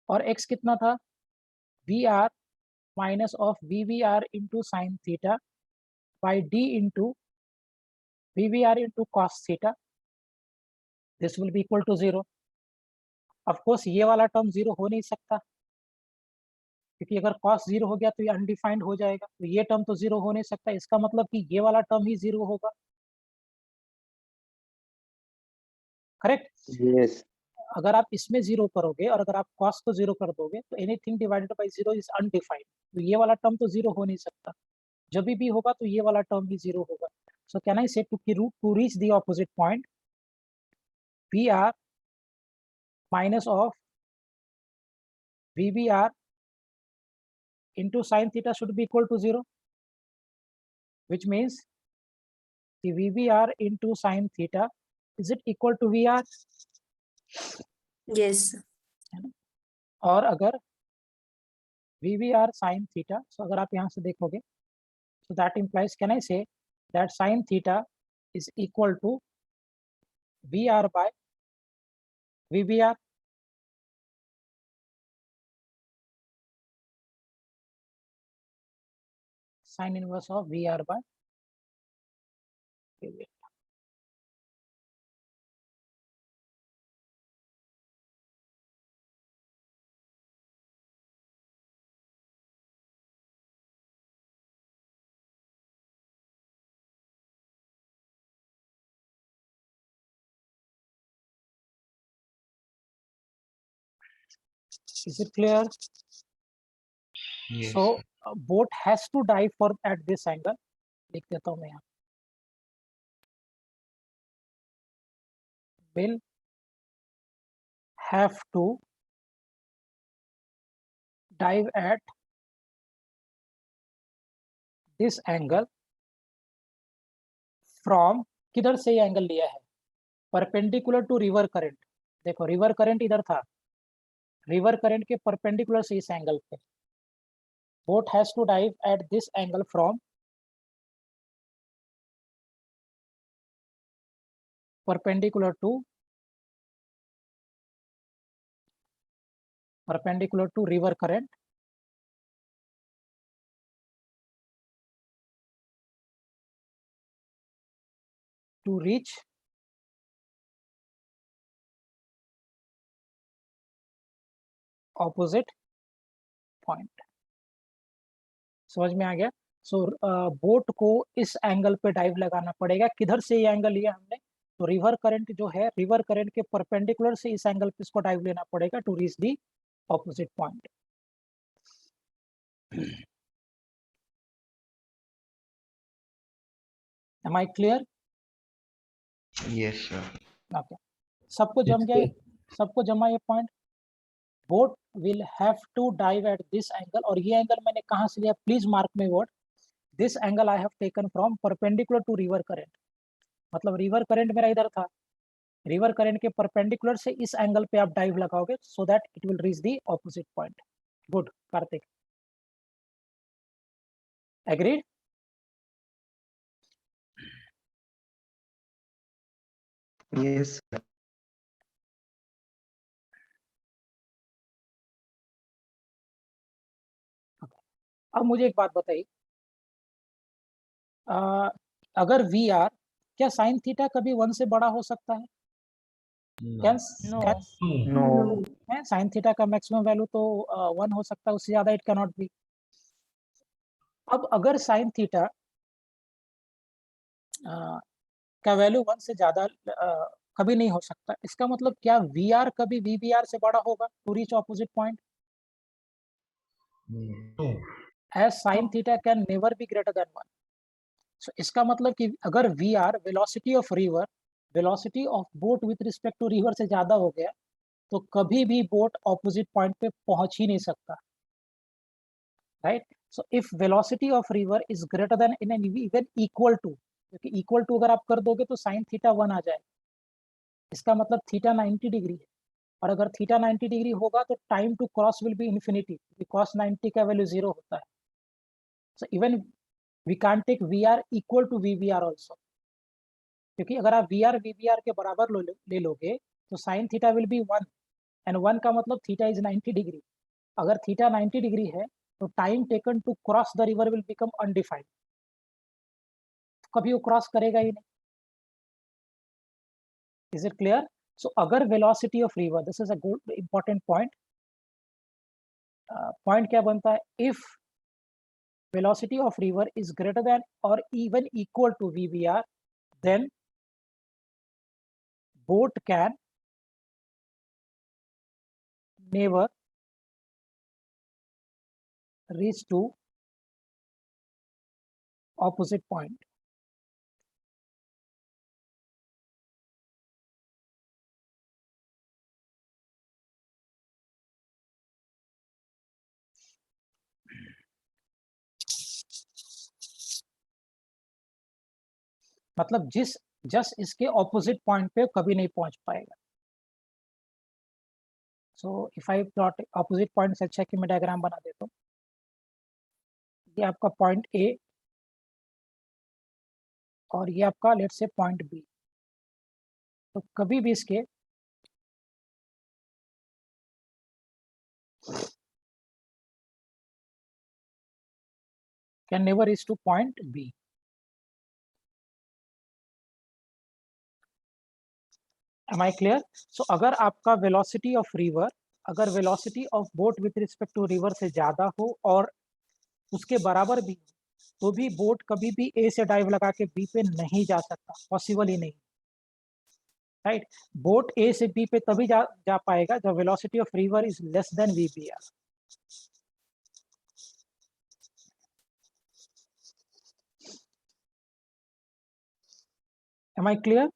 Speaker 1: और x कितना था? vr minus of vvr into sine theta by d into vvr into cos theta, this will be equal to 0। Of course ये वाला term 0 हो नहीं सकता, क्योंकि अगर cos 0 हो गया तो ये अनडिफाइंड हो जाएगा, तो ये टर्म तो 0 हो नहीं सकता। इसका मतलब कि ये वाला टर्म ही 0 होगा, करेक्ट?
Speaker 7: Yes.
Speaker 1: अगर आप इसमें 0 करोगे और अगर आप cos को 0 कर दोगे तो anything divided by 0 is undefined, तो ये वाला टर्म तो 0 हो नहीं सकता। जब भी होगा तो ये वाला टर्म भी 0 होगा। So can I say to reach the opposite point, VR minus of VBR into sine theta should be equal to 0, which means the VBR into sine theta, is it equal to VR?
Speaker 2: Yes.
Speaker 1: और अगर VBR sin theta, so अगर आप यहाँ से देखोगे, so that implies, can I say that sin theta is equal to VR by VBR? Sin inverse of VR by VBR. Is it clear?
Speaker 5: Yes.
Speaker 1: So boat has to dive for at this angle. लिख देता हूँ मैं यहाँ. Will have to dive at this angle from, किधर से ये angle लिया है? Perpendicular to river current. देखो रिवर करंट इधर था, रिवर करंट के परपेंडिकुलर से इस एंगल पे. Boat has to dive at this angle from perpendicular to river current to reach opposite point. समझ में आ गया? सो बोट को इस एंगल पे डाइव लगाना पड़ेगा. किधर से ये एंगल लिया हमने? तो रिवर करंट जो है, रिवर करंट के परपेंडिकुलर से इस एंगल पे इसको डाइव लेना पड़ेगा to reach the opposite point. Am I clear?
Speaker 5: Yes, sir.
Speaker 1: Okay. सबको जम गया? सबको जमा ये point? Boat will have to dive at this angle, और ये एंगल मैंने कहाँ से लिया? Please mark my word. This angle I have taken from perpendicular to river current. मतलब रिवर करंट मेरा इधर था, रिवर करंट के परपेंडिकुलर से इस एंगल पे आप डाइव लगाओगे so that it will reach the opposite point. Good Kartik, agreed?
Speaker 7: Yes, sir.
Speaker 1: अब मुझे एक बात बताइए, अगर वी आर, क्या साइन थीटा कभी 1 से बड़ा हो सकता है? Can
Speaker 5: No.
Speaker 1: साइन थीटा का मैक्सिमम वैल्यू तो 1 हो सकता है, उससे ज्यादा इट कैन नॉट बी. अब अगर साइन थीटा का वैल्यू 1 से ज्यादा कभी नहीं हो सकता, इसका मतलब क्या वी आर कभी वी बी आर से बड़ा होगा to reach opposite point?
Speaker 6: No.
Speaker 1: As sine theta can never be greater than 1. So इसका मतलब कि अगर V R velocity of river, velocity of boat with respect to river से ज्यादा हो गया तो कभी भी बोट ऑपोजिट पॉइंट पे पहुंच ही नहीं सकता, right? So if velocity of river is greater than in an even equal to, क्योंकि इक्वल टू अगर आप कर दोगे तो साइन थीटा 1 आ जाए, इसका मतलब थीटा 90 डिग्री है. और अगर थीटा 90 डिग्री होगा तो time to cross will be infinity, because 90 का वैल्यू 0 होता है. So even we can take V R equal to V B R also, क्योंकि अगर आप V R V B R के बराबर ले लोगे तो sine theta will be 1, and 1 का मतलब थीटा इज 90 डिग्री. अगर थीटा 90 डिग्री है तो time taken to cross the river will become undefined, कभी वो क्रॉस करेगा ही नहीं. Is it clear? सो अगर velocity of river, this is a good important point. Point क्या बनता है? If velocity of river is greater than or even equal to VBR, then boat can never reach to opposite point. मतलब just इसके opposite point पे कभी नहीं पहुंच पाएगा। So if I plot opposite point से अच्छा है कि मैं डायग्राम बना देता हूँ। ये आपका पॉइंट ए और ये आपका लेट से पॉइंट बी। तो कभी भी इसके can never reach to point B. Am I clear? So अगर आपका वेलोसिटी ऑफ रिवर, अगर velocity of boat with respect to river से ज्यादा हो और उसके बराबर भी, तो भी बोट कभी भी ए से डाइव लगा के बी पे नहीं जा सकता, पॉसिबल ही नहीं, राइट। बोट ए से बी पे तभी जा पाएगा जब velocity of river is less than VBR। Am I clear?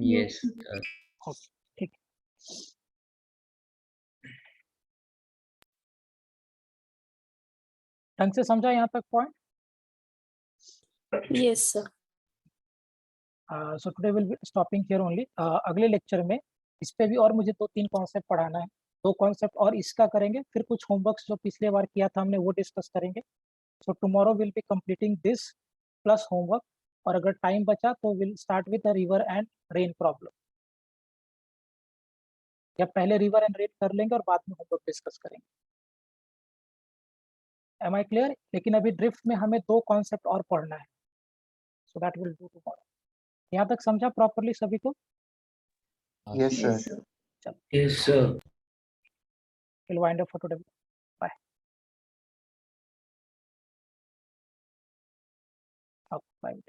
Speaker 5: Yes, sir.
Speaker 1: Okay, ठीक। ढंग से समझा यहाँ तक point?
Speaker 2: Yes, sir.
Speaker 1: So today will be stopping here only. अगले लेक्चर में इस पे भी और मुझे 2-3 कॉन्सेप्ट पढ़ाना है, 2 कॉन्सेप्ट और इसका करेंगे, फिर कुछ होमवर्क्स जो पिछले बार किया था हमने वो डिस्कस करेंगे। So tomorrow will be completing this plus homework, और अगर टाइम बचा तो will start with the river and rain problem, या पहले रिवर एंड रेन कर लेंगे और बाद में होमवर्क डिस्कस करेंगे। Am I clear? लेकिन अभी ड्रिफ्ट में हमें 2 कॉन्सेप्ट और पढ़ना है, so that will do tomorrow. यहाँ तक समझा प्रॉपरली सभी को?
Speaker 5: Yes, sir.
Speaker 9: Yes, sir.
Speaker 1: We'll wind up for today. Bye. Bye.